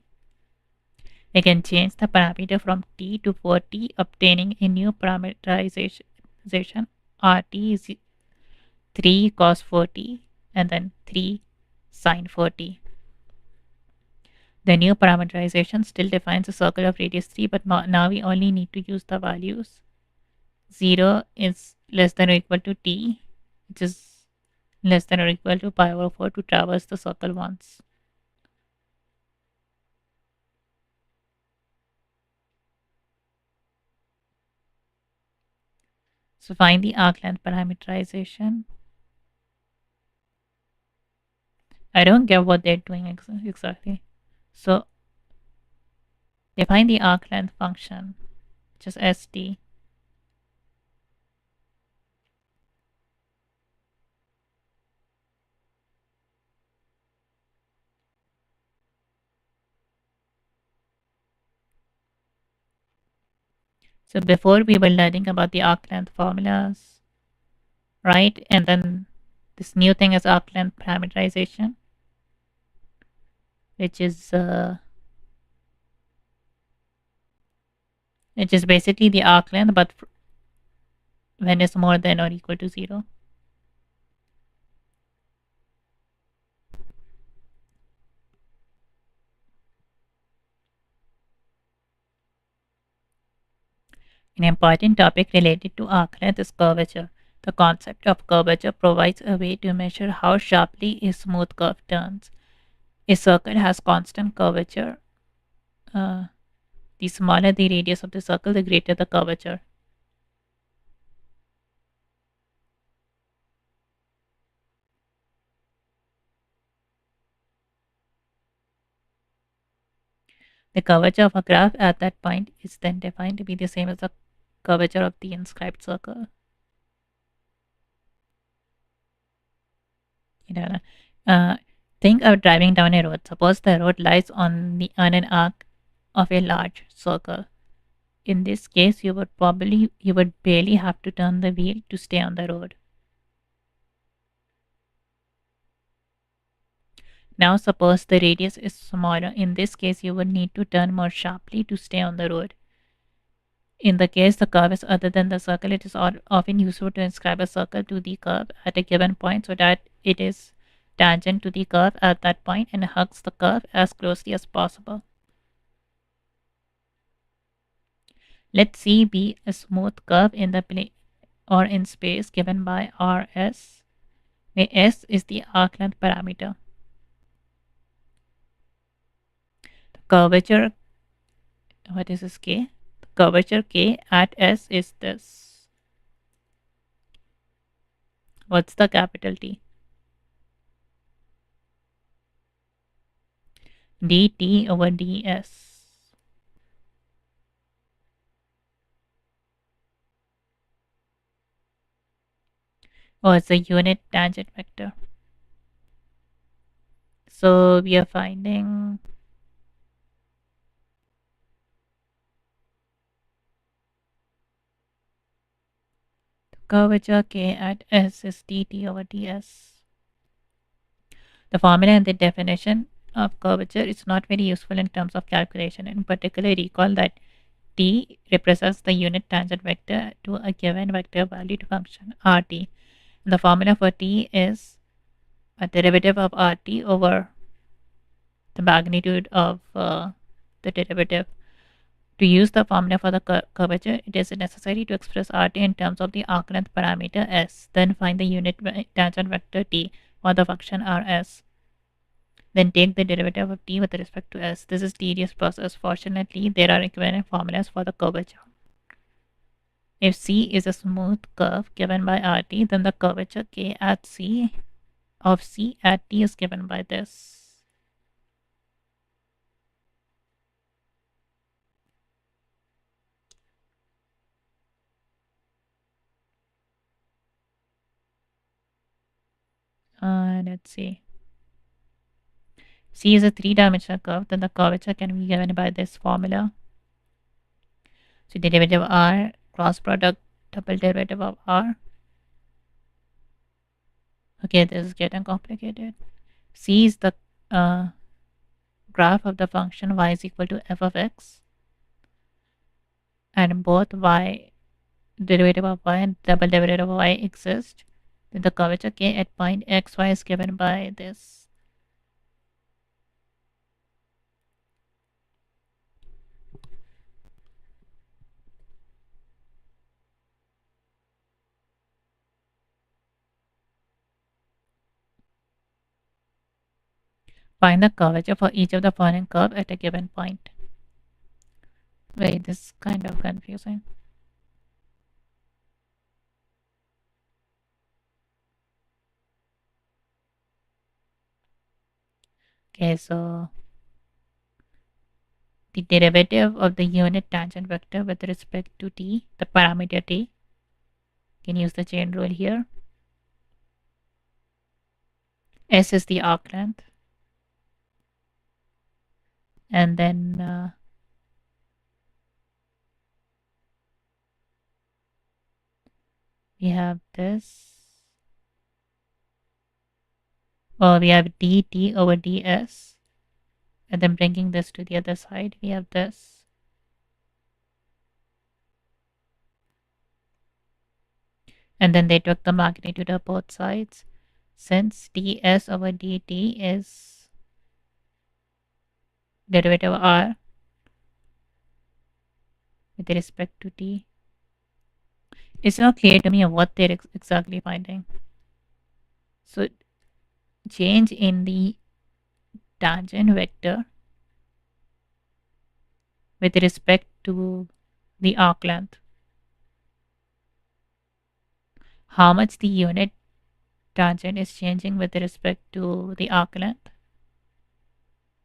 [SPEAKER 1] We can change the parameter from t to 4t, obtaining a new parameterization rt is 3 cos 4t and then 3 sin 4t. The new parameterization still defines a circle of radius 3, but now we only need to use the values. 0 is less than or equal to t, which is less than or equal to pi over 4 to traverse the circle once. So find the arc length parameterization. I don't get what they're doing exactly. So define the arc length function, which is st. So before we were learning about the arc length formulas, right? And then this new thing is arc length parameterization, which is basically the arc length, but when it's more than or equal to 0. An important topic related to arc length is curvature. The concept of curvature provides a way to measure how sharply a smooth curve turns. A circle has constant curvature. Uh, the smaller the radius of the circle, the greater the curvature. The curvature of a graph at that point is then defined to be the same as the curvature of the inscribed circle. You know, think of driving down a road. Suppose the road lies on an arc of a large circle. In this case, you would barely have to turn the wheel to stay on the road. Now suppose the radius is smaller. In this case, you would need to turn more sharply to stay on the road. In the case the curve is other than the circle, it is often useful to inscribe a circle to the curve at a given point so that it is tangent to the curve at that point and hugs the curve as closely as possible. Let C be a smooth curve in the plane or in space given by Rs, where S is the arc length parameter. The curvature, what is this K? The curvature K at S is this. What's the capital T? dt over ds. Oh, it's a unit tangent vector. So we are finding the curvature K at S is dt over ds. The formula and the definition of curvature is not very useful in terms of calculation. In particular, recall that t represents the unit tangent vector to a given vector valued function rt. And the formula for t is a derivative of rt over the magnitude of the derivative. To use the formula for the curvature, it is necessary to express rt in terms of the arc length parameter s. Then find the unit tangent vector t for the function rs. Then take the derivative of t with respect to s. This is tedious process. Fortunately, there are equivalent formulas for the curvature. If C is a smooth curve given by RT, then the curvature K at C of C at T is given by this. Let's see. C is a three-dimensional curve, then the curvature can be given by this formula. So derivative of R, cross product, double derivative of R. Okay, this is getting complicated. C is the graph of the function y is equal to f of x, and both y, derivative of y and double derivative of y exist. Then the curvature K at point xy is given by this. Find the curvature for each of the following curve at a given point. Wait, this is kind of confusing. Okay, so the derivative of the unit tangent vector with respect to t, the parameter t, can use the chain rule here. S is the arc length, and then we have this, or we have dt over ds, and then bringing this to the other side, we have this. And then they took the magnitude of both sides. Since ds over dt is derivative of r with respect to t, it's not clear to me what they're exactly finding. So change in the tangent vector with respect to the arc length. How much the unit tangent is changing with respect to the arc length.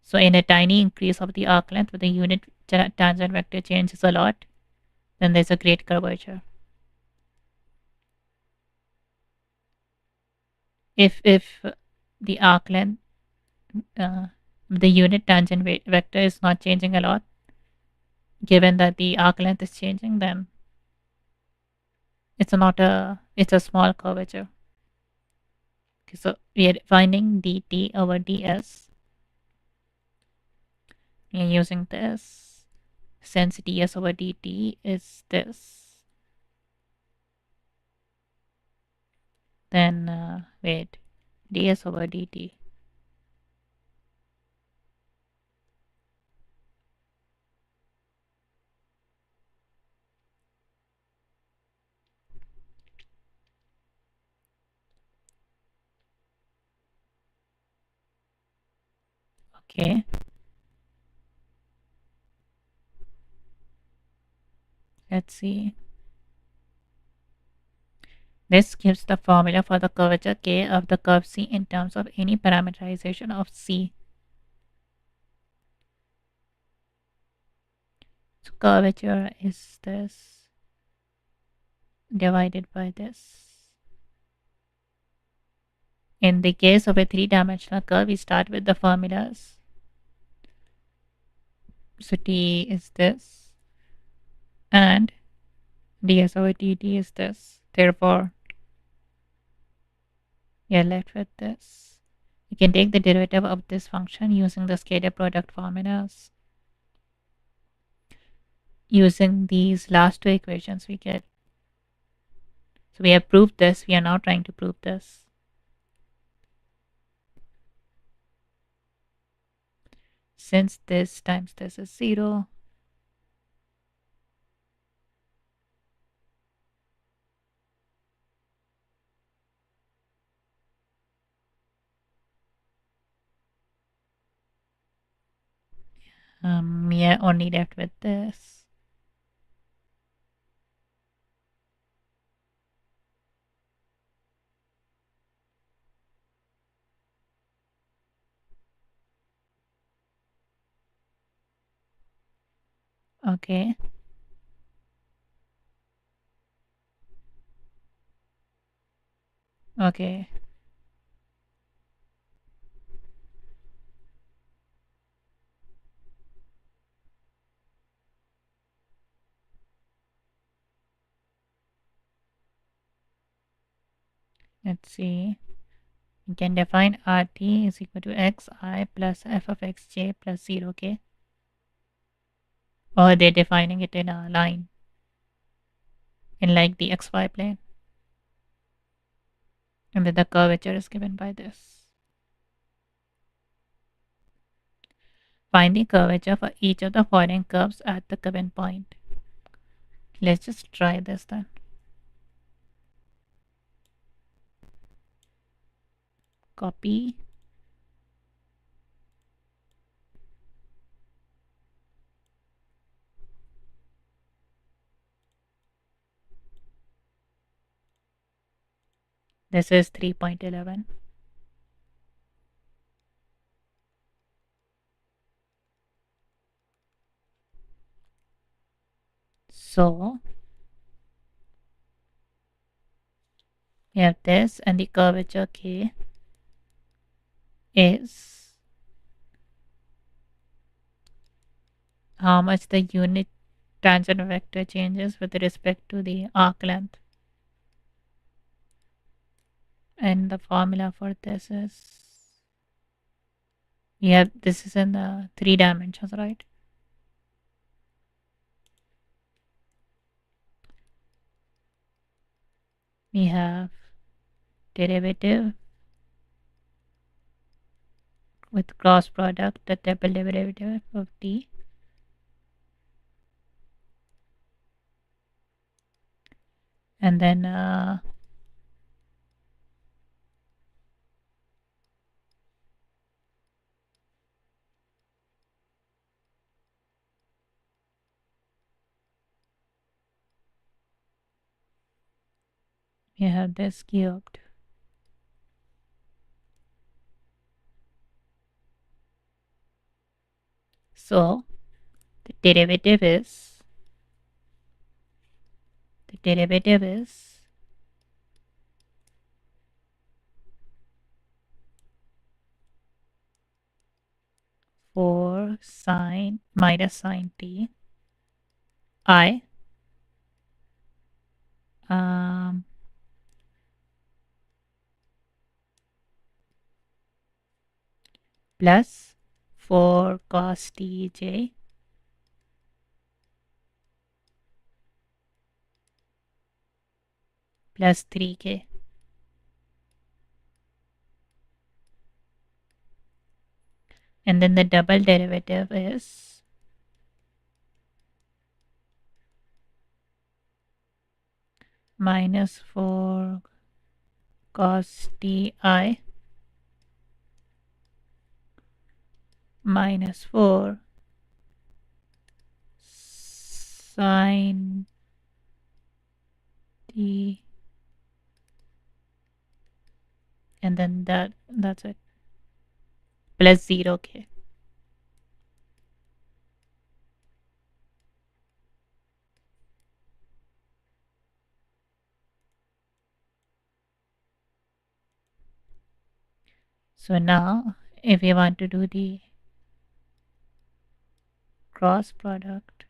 [SPEAKER 1] So in a tiny increase of the arc length, where the unit tangent vector changes a lot, then there's a great curvature. If the arc length, the unit tangent vector is not changing a lot, given that the arc length is changing, then it's a small curvature. Okay, so we are finding dt over ds. We are using this. Since ds over dt is this, then wait, ds over dt. Okay, let's see. This gives the formula for the curvature k of the curve C in terms of any parameterization of C. So curvature is this divided by this. In the case of a three-dimensional curve, we start with the formulas. So T is this, and ds over dt is this. Therefore, we are left with this. We can take the derivative of this function using the scalar product formulas. Using these last two equations, we get. So we have proved this. We are now trying to prove this. Since this times this is 0, we are only left with this. Okay. Okay. Let's see. We can define RT is equal to xi plus f of xj plus 0k. Or they're defining it in a line in like the xy plane. And then the curvature is given by this. Find the curvature for each of the following curves at the given point. Let's just try this then. Copy. This is 3.11. So we have this, and the curvature k is how much the unit tangent vector changes with respect to the arc length. And the formula for this is, we have, this is in the 3 dimensions, right? We have derivative with cross product, the double derivative of t, and then we have this cubed. So the derivative is 4 sine minus sine t I um, plus 4 cos t j plus 3k. And then the double derivative is minus 4 cos ti minus 4 sine t, and then that's it, plus 0k. So now if we want to do the cross product,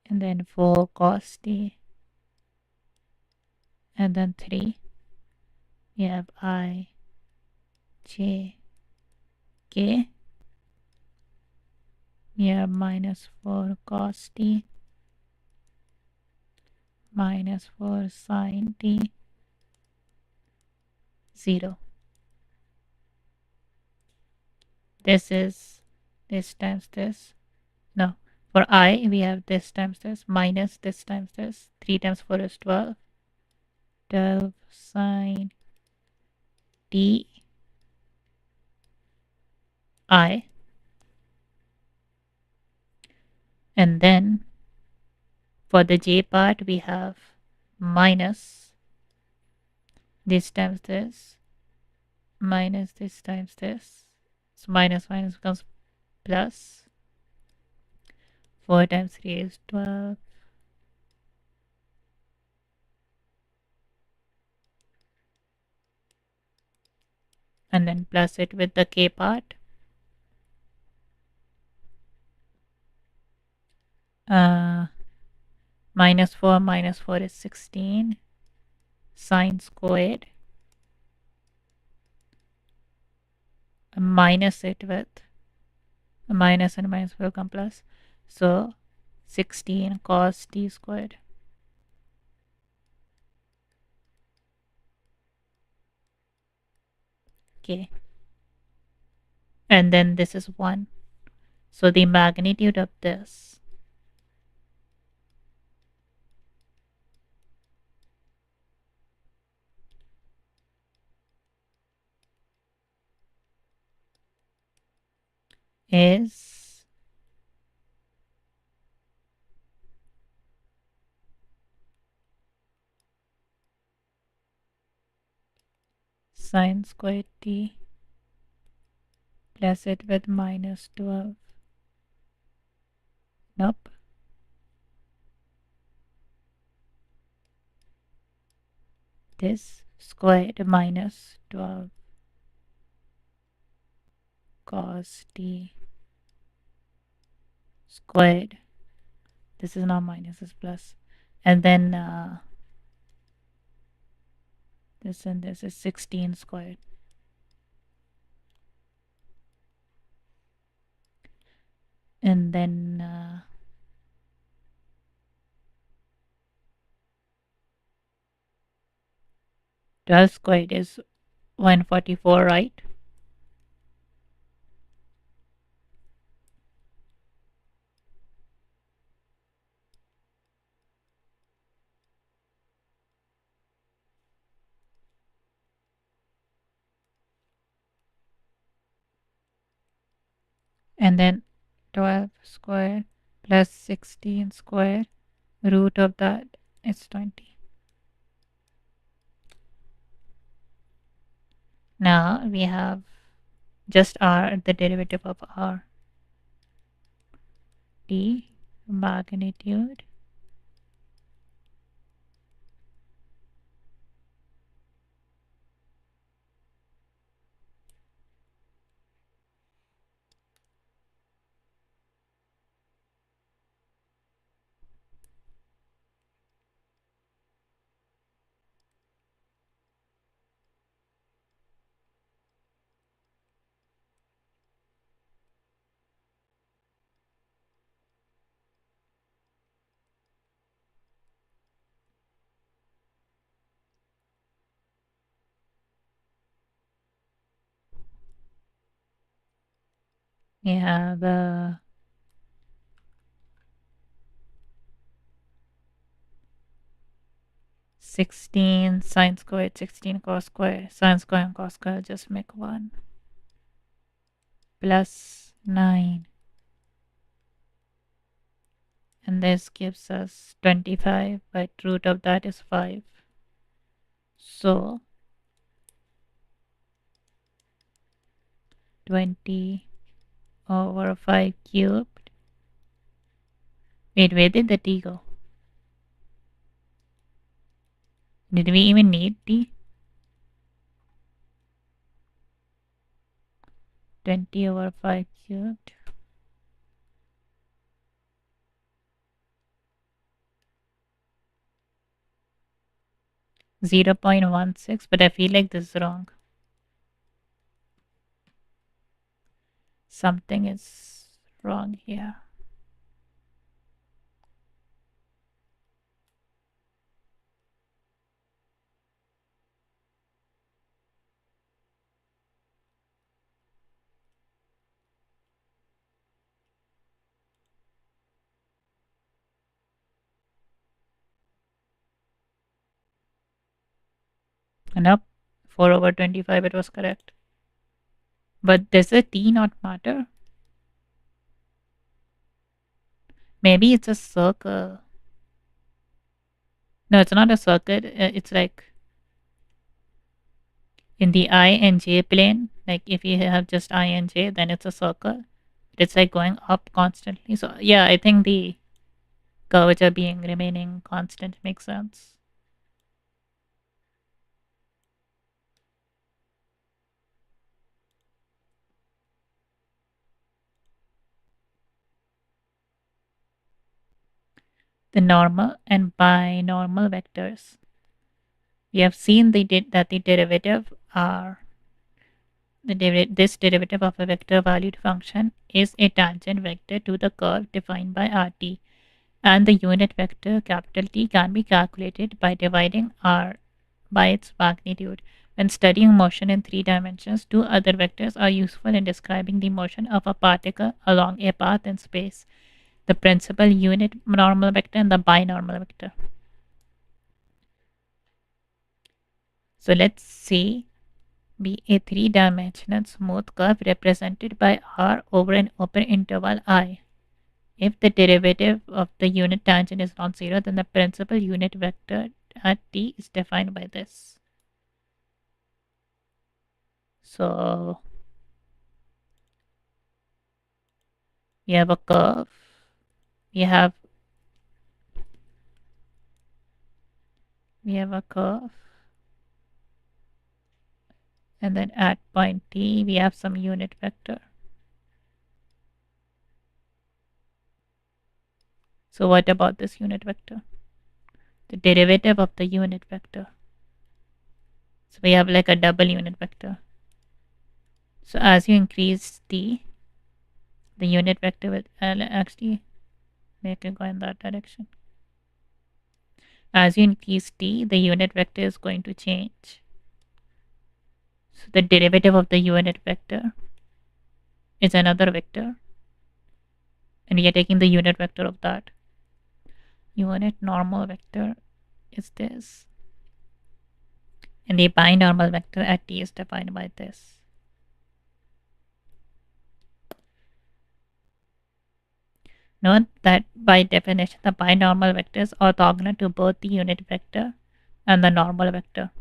[SPEAKER 1] and then 4 cos t, and then 3, we have I j k, we have minus 4 cos t minus 4 sine t 0. This is this times this. No, for I we have this times this minus this times this. 3 times 4 is 12. 12 sine t I, and then for the j part we have minus this times this minus this times this. So minus minus becomes plus. 4 times 3 is 12. And then plus it with the k part. Minus 4 is 16 sine squared, minus it with a minus, and minus will come plus. So 16 cos t squared. Okay. And then this is 1. So the magnitude of this is sine squared t plus it with minus 12. Nope. This squared minus 12 cos t squared. This is not minus, this is plus. And then this and this is 16 squared. And then 12 squared is 144, right? And then 12 squared plus 16 squared, root of that is 20. Now we have just r, the derivative of r. T magnitude we have 16 sine squared, 16 cos squared. Sine squared and cos squared just make 1 plus 9. And this gives us 25, but root of that is 5. So 20 over 5 cubed. Wait, where did the t go? Did we even need t? 20 over 5 cubed. Zero 0.16, but I feel like this is wrong. Something is wrong here. Nope. 4 over 25, it was correct. But does the t not matter? Maybe it's a circle. No, it's not a circle. It's like in the I and j plane. Like if you have just I and j, then it's a circle. It's like going up constantly. So yeah, I think the curvature being remaining constant makes sense. The normal and binormal vectors. We have seen that the derivative are this derivative of a vector valued function is a tangent vector to the curve defined by RT, and the unit vector capital T can be calculated by dividing R by its magnitude. When studying motion in 3 dimensions, 2 other vectors are useful in describing the motion of a particle along a path in space: the principal unit normal vector and the binormal vector. So let's say be a 3-dimensional smooth curve represented by R over an open interval I. If the derivative of the unit tangent is non-zero, then the principal unit vector at t is defined by this. So we have a curve. We have a curve, and then at point T we have some unit vector. So what about this unit vector? The derivative of the unit vector. So we have like a double unit vector. So as you increase T, the unit vector will actually make it go in that direction. As you increase T, the unit vector is going to change. So the derivative of the unit vector is another vector, and we are taking the unit vector of that. Unit normal vector is this, and the binormal vector at T is defined by this. Note that by definition, the binormal vector is orthogonal to both the unit vector and the normal vector.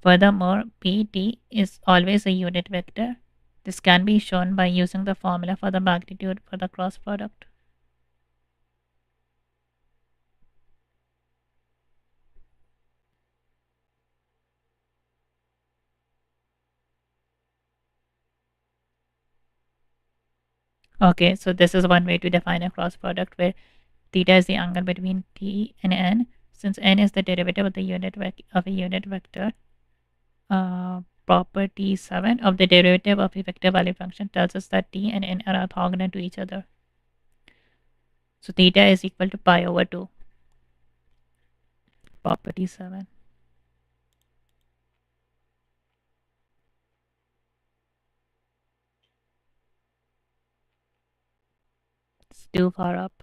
[SPEAKER 1] Furthermore, Pt is always a unit vector. This can be shown by using the formula for the magnitude for the cross product. Okay, so this is one way to define a cross product where theta is the angle between t and n. Since n is the derivative of the unit of a unit vector, property 7 of the derivative of a vector value function tells us that t and n are orthogonal to each other. So theta is equal to pi over 2. Property 7. It's too far up.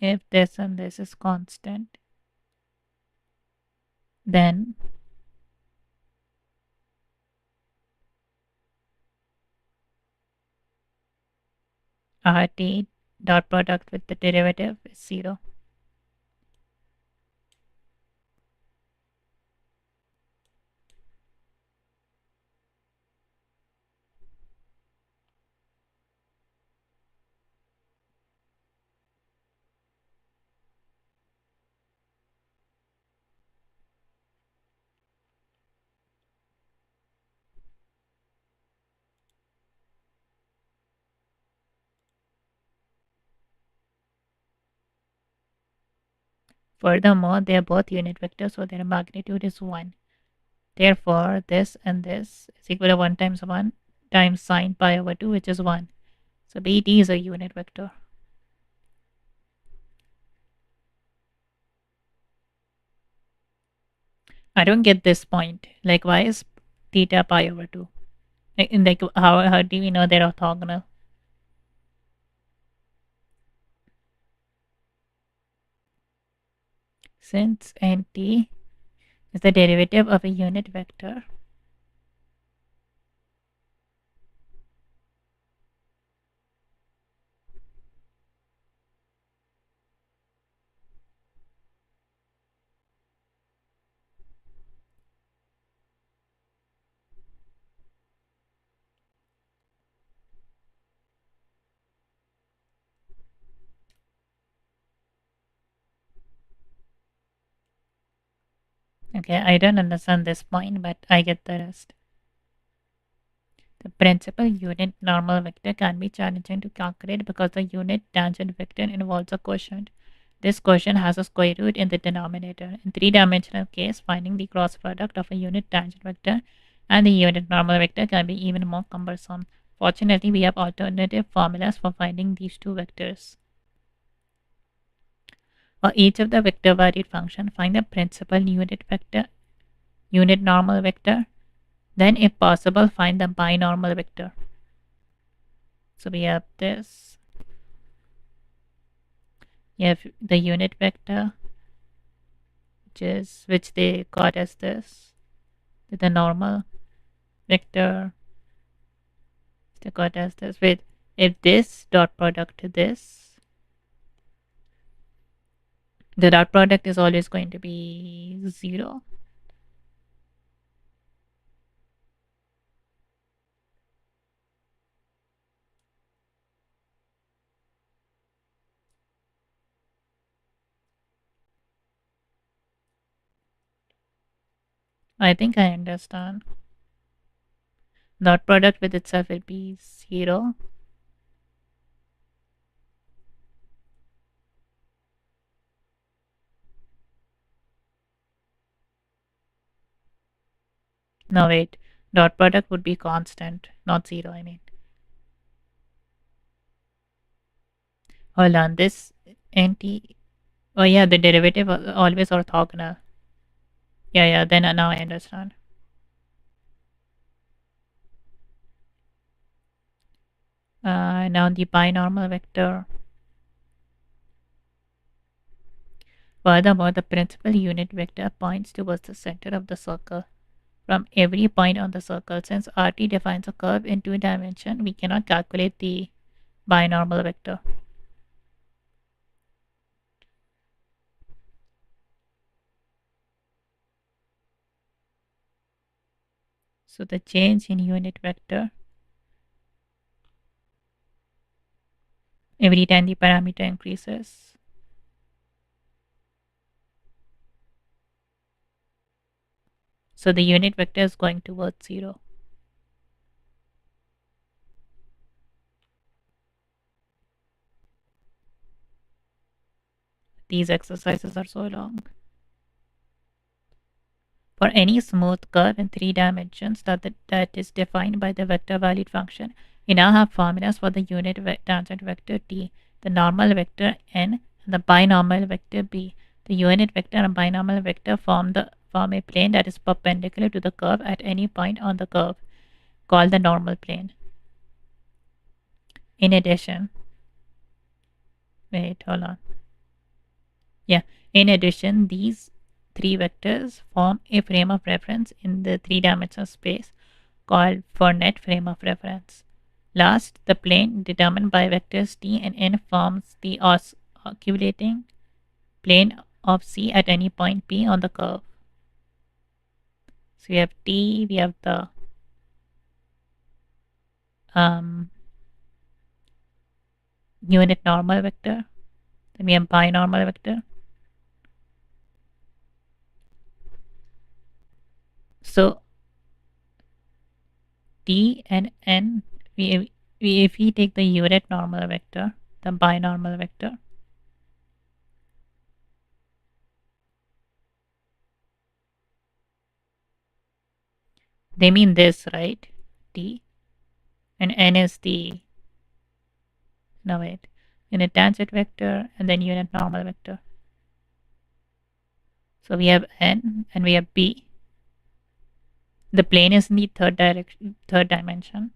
[SPEAKER 1] If this and this is constant, then RT dot product with the derivative is 0. Furthermore, they are both unit vectors, so their magnitude is 1. Therefore, this and this is equal to 1 times 1 times sine pi over 2, which is 1. So BT is a unit vector. I don't get this point. Like, why is theta pi over 2? Like how do we know they're orthogonal? Since nt is the derivative of a unit vector, okay, I don't understand this point, but I get the rest. The principal unit normal vector can be challenging to calculate because the unit tangent vector involves a quotient. This quotient has a square root in the denominator. In three-dimensional case, finding the cross product of a unit tangent vector and the unit normal vector can be even more cumbersome. Fortunately, we have alternative formulas for finding these two vectors. For each of the vector valued function, find the principal unit vector, unit normal vector. Then, if possible, find the binormal vector. So we have this. You have the unit vector, which they got as this, the normal, vector as this. Wait, if this dot product to this, the dot product is always going to be 0. I think I understand. Dot product with itself will be 0. No, wait. Dot product would be constant, not 0, I mean. Hold on, this NT. Oh, yeah, the derivative always orthogonal. Yeah, then now I understand. Now the binormal vector. Furthermore, the principal unit vector points towards the center of the circle from every point on the circle. Since RT defines a curve in 2 dimensions, we cannot calculate the binormal vector. So the change in unit vector every time the parameter increases. So the unit vector is going towards 0. These exercises are so long. For any smooth curve in 3 dimensions that is defined by the vector valued function, we now have formulas for the unit tangent vector t, the normal vector n, and the binormal vector b. The unit vector and binormal vector form a plane that is perpendicular to the curve at any point on the curve, called the normal plane. In addition, wait, hold on. Yeah, in addition, these 3 vectors form a frame of reference in the 3-dimensional space called Fernet frame of reference. Last, the plane determined by vectors t and n forms the osculating plane of C at any point P on the curve. So we have t, we have the unit normal vector, then we have binormal vector. So t and n, if we take the unit normal vector, the binormal vector, they mean this, right? T and n is the, no wait, unit tangent vector and then unit normal vector. So we have n and we have b. The plane is in the third dimension.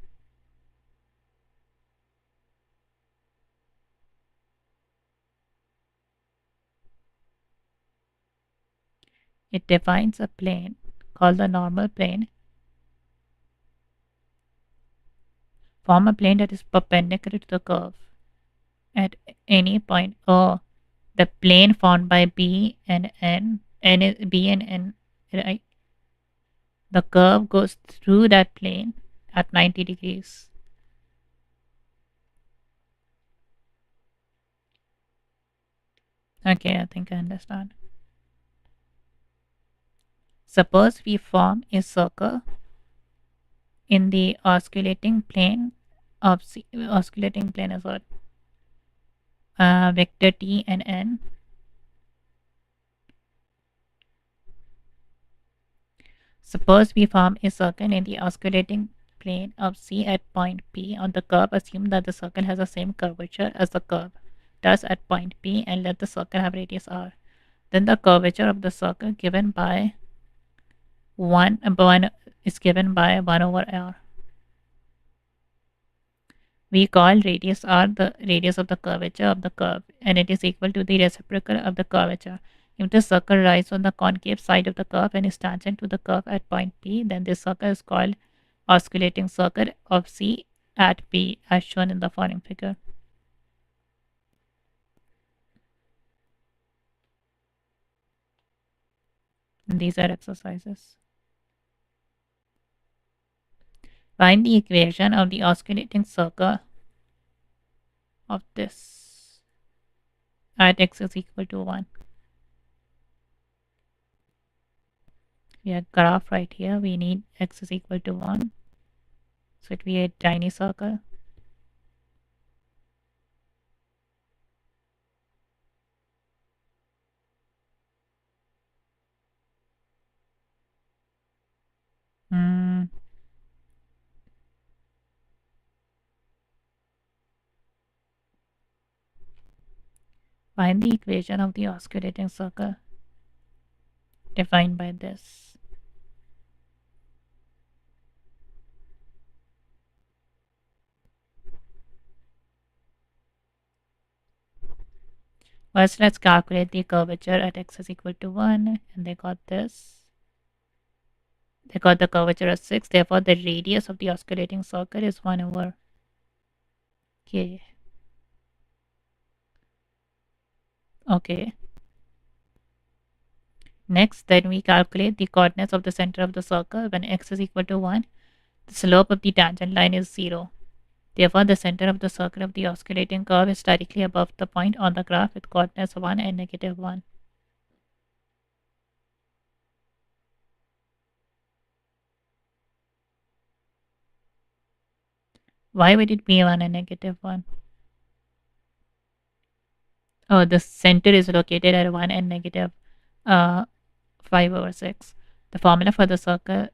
[SPEAKER 1] It defines a plane called the normal plane. Form a plane that is perpendicular to the curve at any point. Oh, the plane formed by B and N, B and N, right? The curve goes through that plane at 90 degrees. Okay, I think I understand. Suppose we form a circle in the osculating plane of C. Osculating plane is what? Vector t and n. Suppose we form a circle in the osculating plane of C at point P on the curve. Assume that the circle has the same curvature as the curve does at point P and let the circle have radius r. Then the curvature of the circle given by 1 is given by 1 over r. We call radius r the radius of the curvature of the curve, and it is equal to the reciprocal of the curvature. If the circle lies on the concave side of the curve and is tangent to the curve at point P, then this circle is called oscillating circuit of C at P as shown in the following figure. And these are exercises. Find the equation of the oscillating circle of this at x is equal to 1. We have graph right here. We need x is equal to 1. So it will be a tiny circle. Find the equation of the oscillating circle defined by this. First, let's calculate the curvature at x is equal to 1, and they got this. They got the curvature as 6, therefore the radius of the oscillating circle is 1 over k. Okay. Next, then we calculate the coordinates of the center of the circle when x is equal to 1. The slope of the tangent line is 0. Therefore, the center of the circle of the oscillating curve is directly above the point on the graph with coordinates 1 and negative 1. Why would it be 1 and negative 1? Oh, the center is located at 1 and negative 5 over 6. The formula for the circle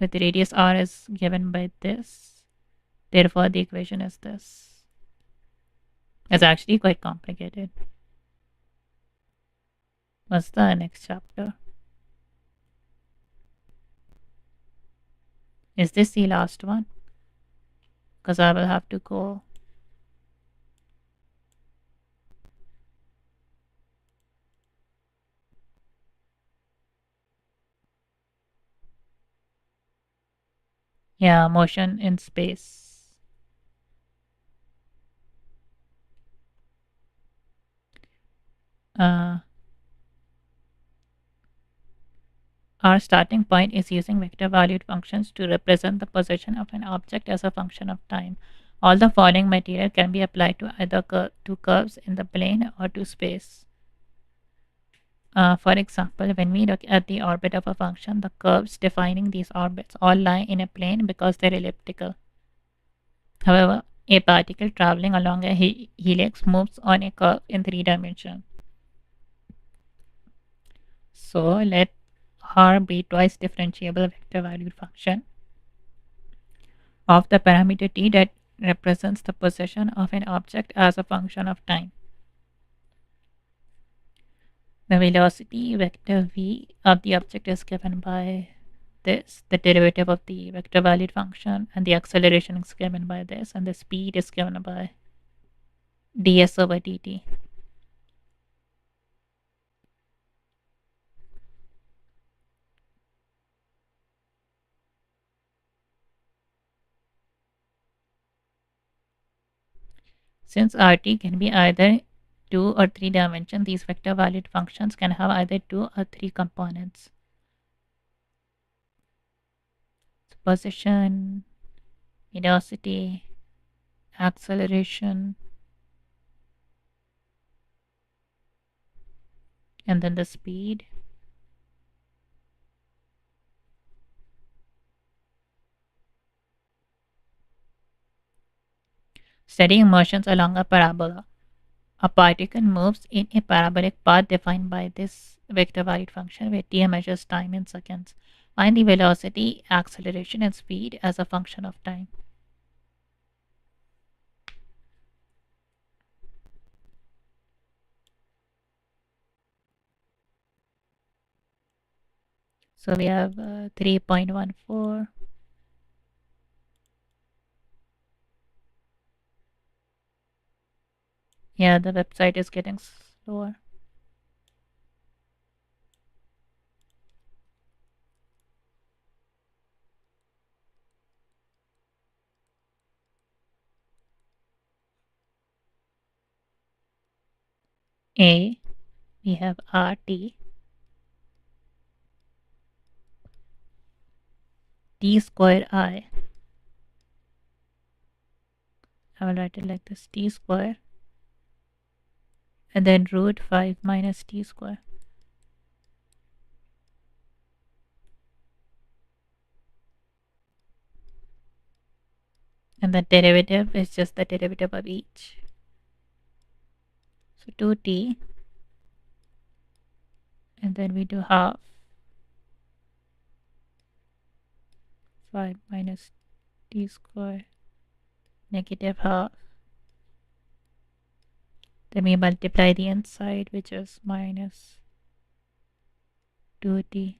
[SPEAKER 1] with the radius r is given by this. Therefore, the equation is this. It's actually quite complicated. What's the next chapter? Is this the last one? Because I will have to go. Yeah, motion in space. Our starting point is using vector valued functions to represent the position of an object as a function of time. All the following material can be applied to either to curves in the plane or to space. For example, when we look at the orbit of a function, the curves defining these orbits all lie in a plane because they're elliptical. However, a particle traveling along a helix moves on a curve in 3 dimensions. So let R be twice differentiable vector valued function of the parameter t that represents the position of an object as a function of time. The velocity vector v of the object is given by this, the derivative of the vector valued function, and the acceleration is given by this, and the speed is given by ds over dt. Since RT can be either 2 or 3 dimensions, these vector valued functions can have either 2 or 3 components. So position, velocity, acceleration, and then the speed. Studying motions along a parabola. A particle moves in a parabolic path defined by this vector valued function where t measures time in seconds. Find the velocity, acceleration, and speed as a function of time. So we have 3.14. Yeah, the website is getting slower. A, we have RT, T square I will write it like this, T square, and then root 5 minus T square. And the derivative is just the derivative of each. So 2t, and then we do half 5 minus t square, negative half. Then we multiply the inside, which is minus 2t.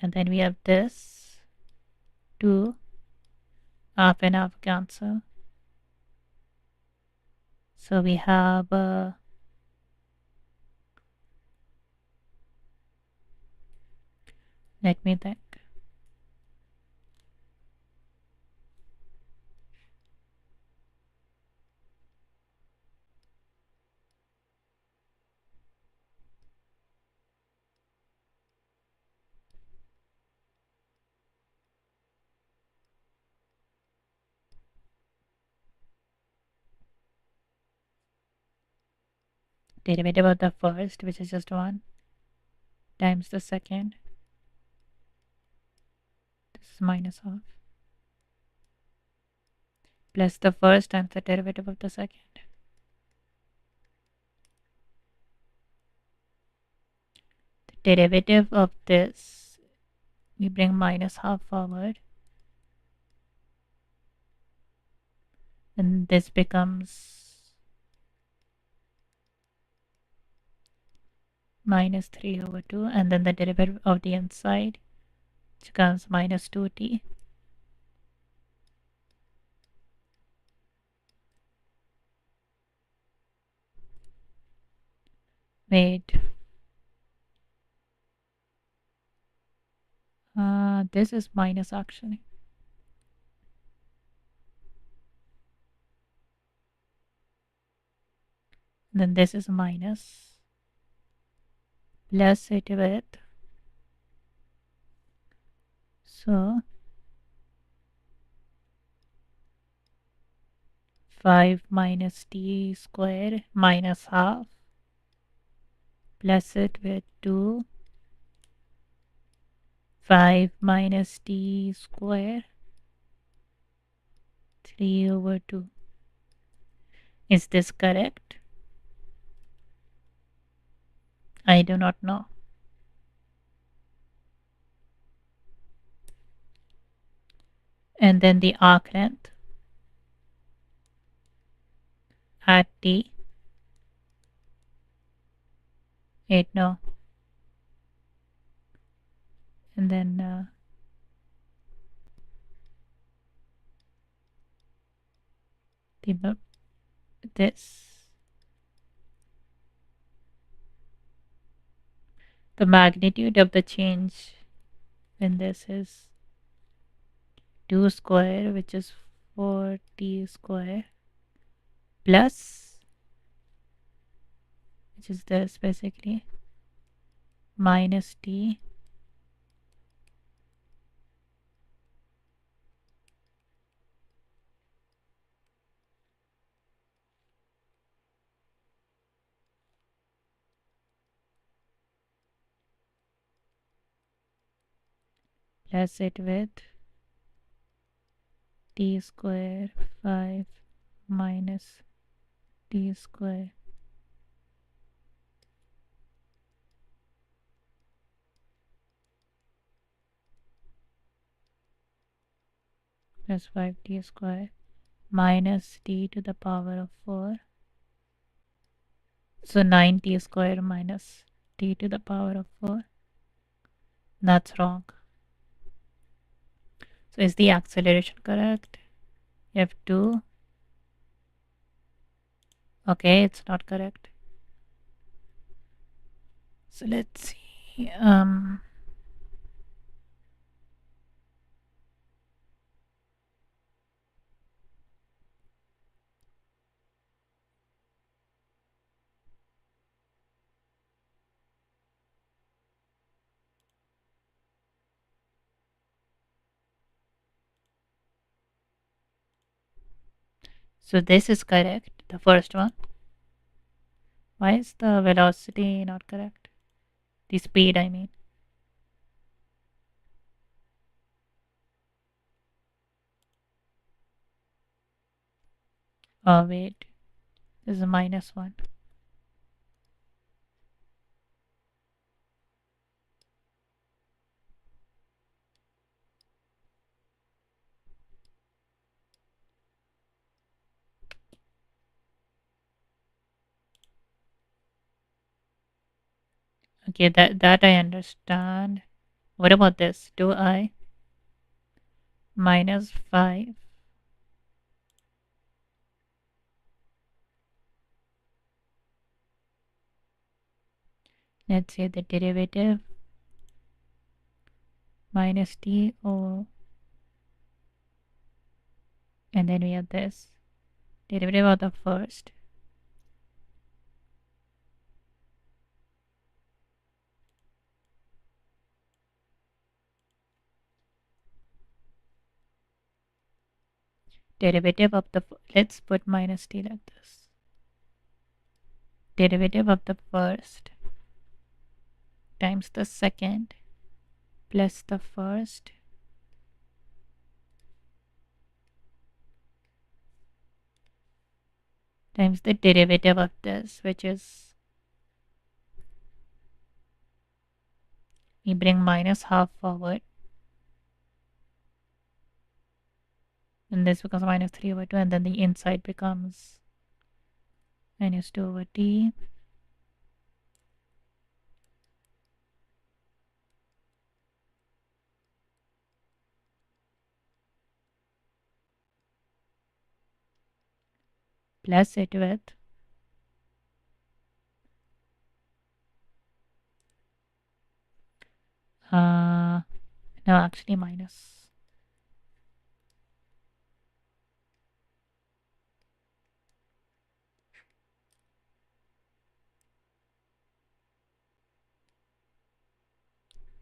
[SPEAKER 1] And then we have this 2, half and half cancel. So we have let me think. Derivative of the first, which is just 1, times the second. This is minus half. Plus the first times the derivative of the second. The derivative of this, we bring minus half forward. And this becomes minus 3 over 2. And then the derivative of the inside becomes minus 2t. Wait. This is minus actually. Then this is minus. Plus it with. So 5 minus t square minus half. Plus it with 2. 5 minus t square 3 over 2. Is this correct? I do not know. And then the arc length at t. 8, no. And then this. The magnitude of the change in this is 2 square, which is 4t square, plus, which is this basically, minus t plus it with t square 5 minus t square plus 5t square minus t to the power of 4. So 9t square minus t to the power of 4. That's wrong. So is the acceleration correct? F2. Okay, it's not correct. So let's see. So this is correct, the first one. Why is the velocity not correct? The speed, I mean. Oh, wait. This is a -1. Okay, that I understand. What about this? 2i -5. Let's say the derivative minus t over, and then we have this derivative of the first. Derivative of the, let's put minus t like this. Derivative of the first times the second plus the first times the derivative of this, which is, we bring minus half forward, and this becomes -3/2, and then the inside becomes -2/t. Plus it with no, actually minus.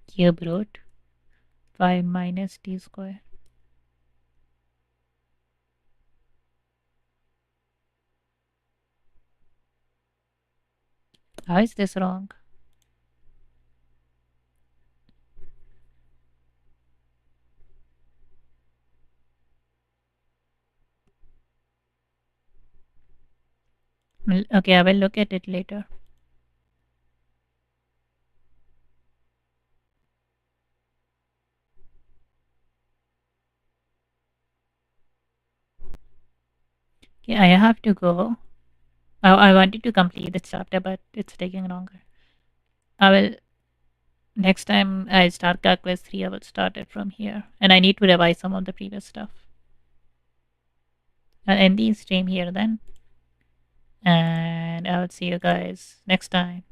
[SPEAKER 1] Cube root 5 minus t square. How is this wrong? Okay, I will look at it later. Okay, I have to go. I wanted to complete this chapter, but it's taking longer. I will, next time I start calculus 3, I will start it from here. And I need to revise some of the previous stuff. I'll end the stream here then. And I will see you guys next time.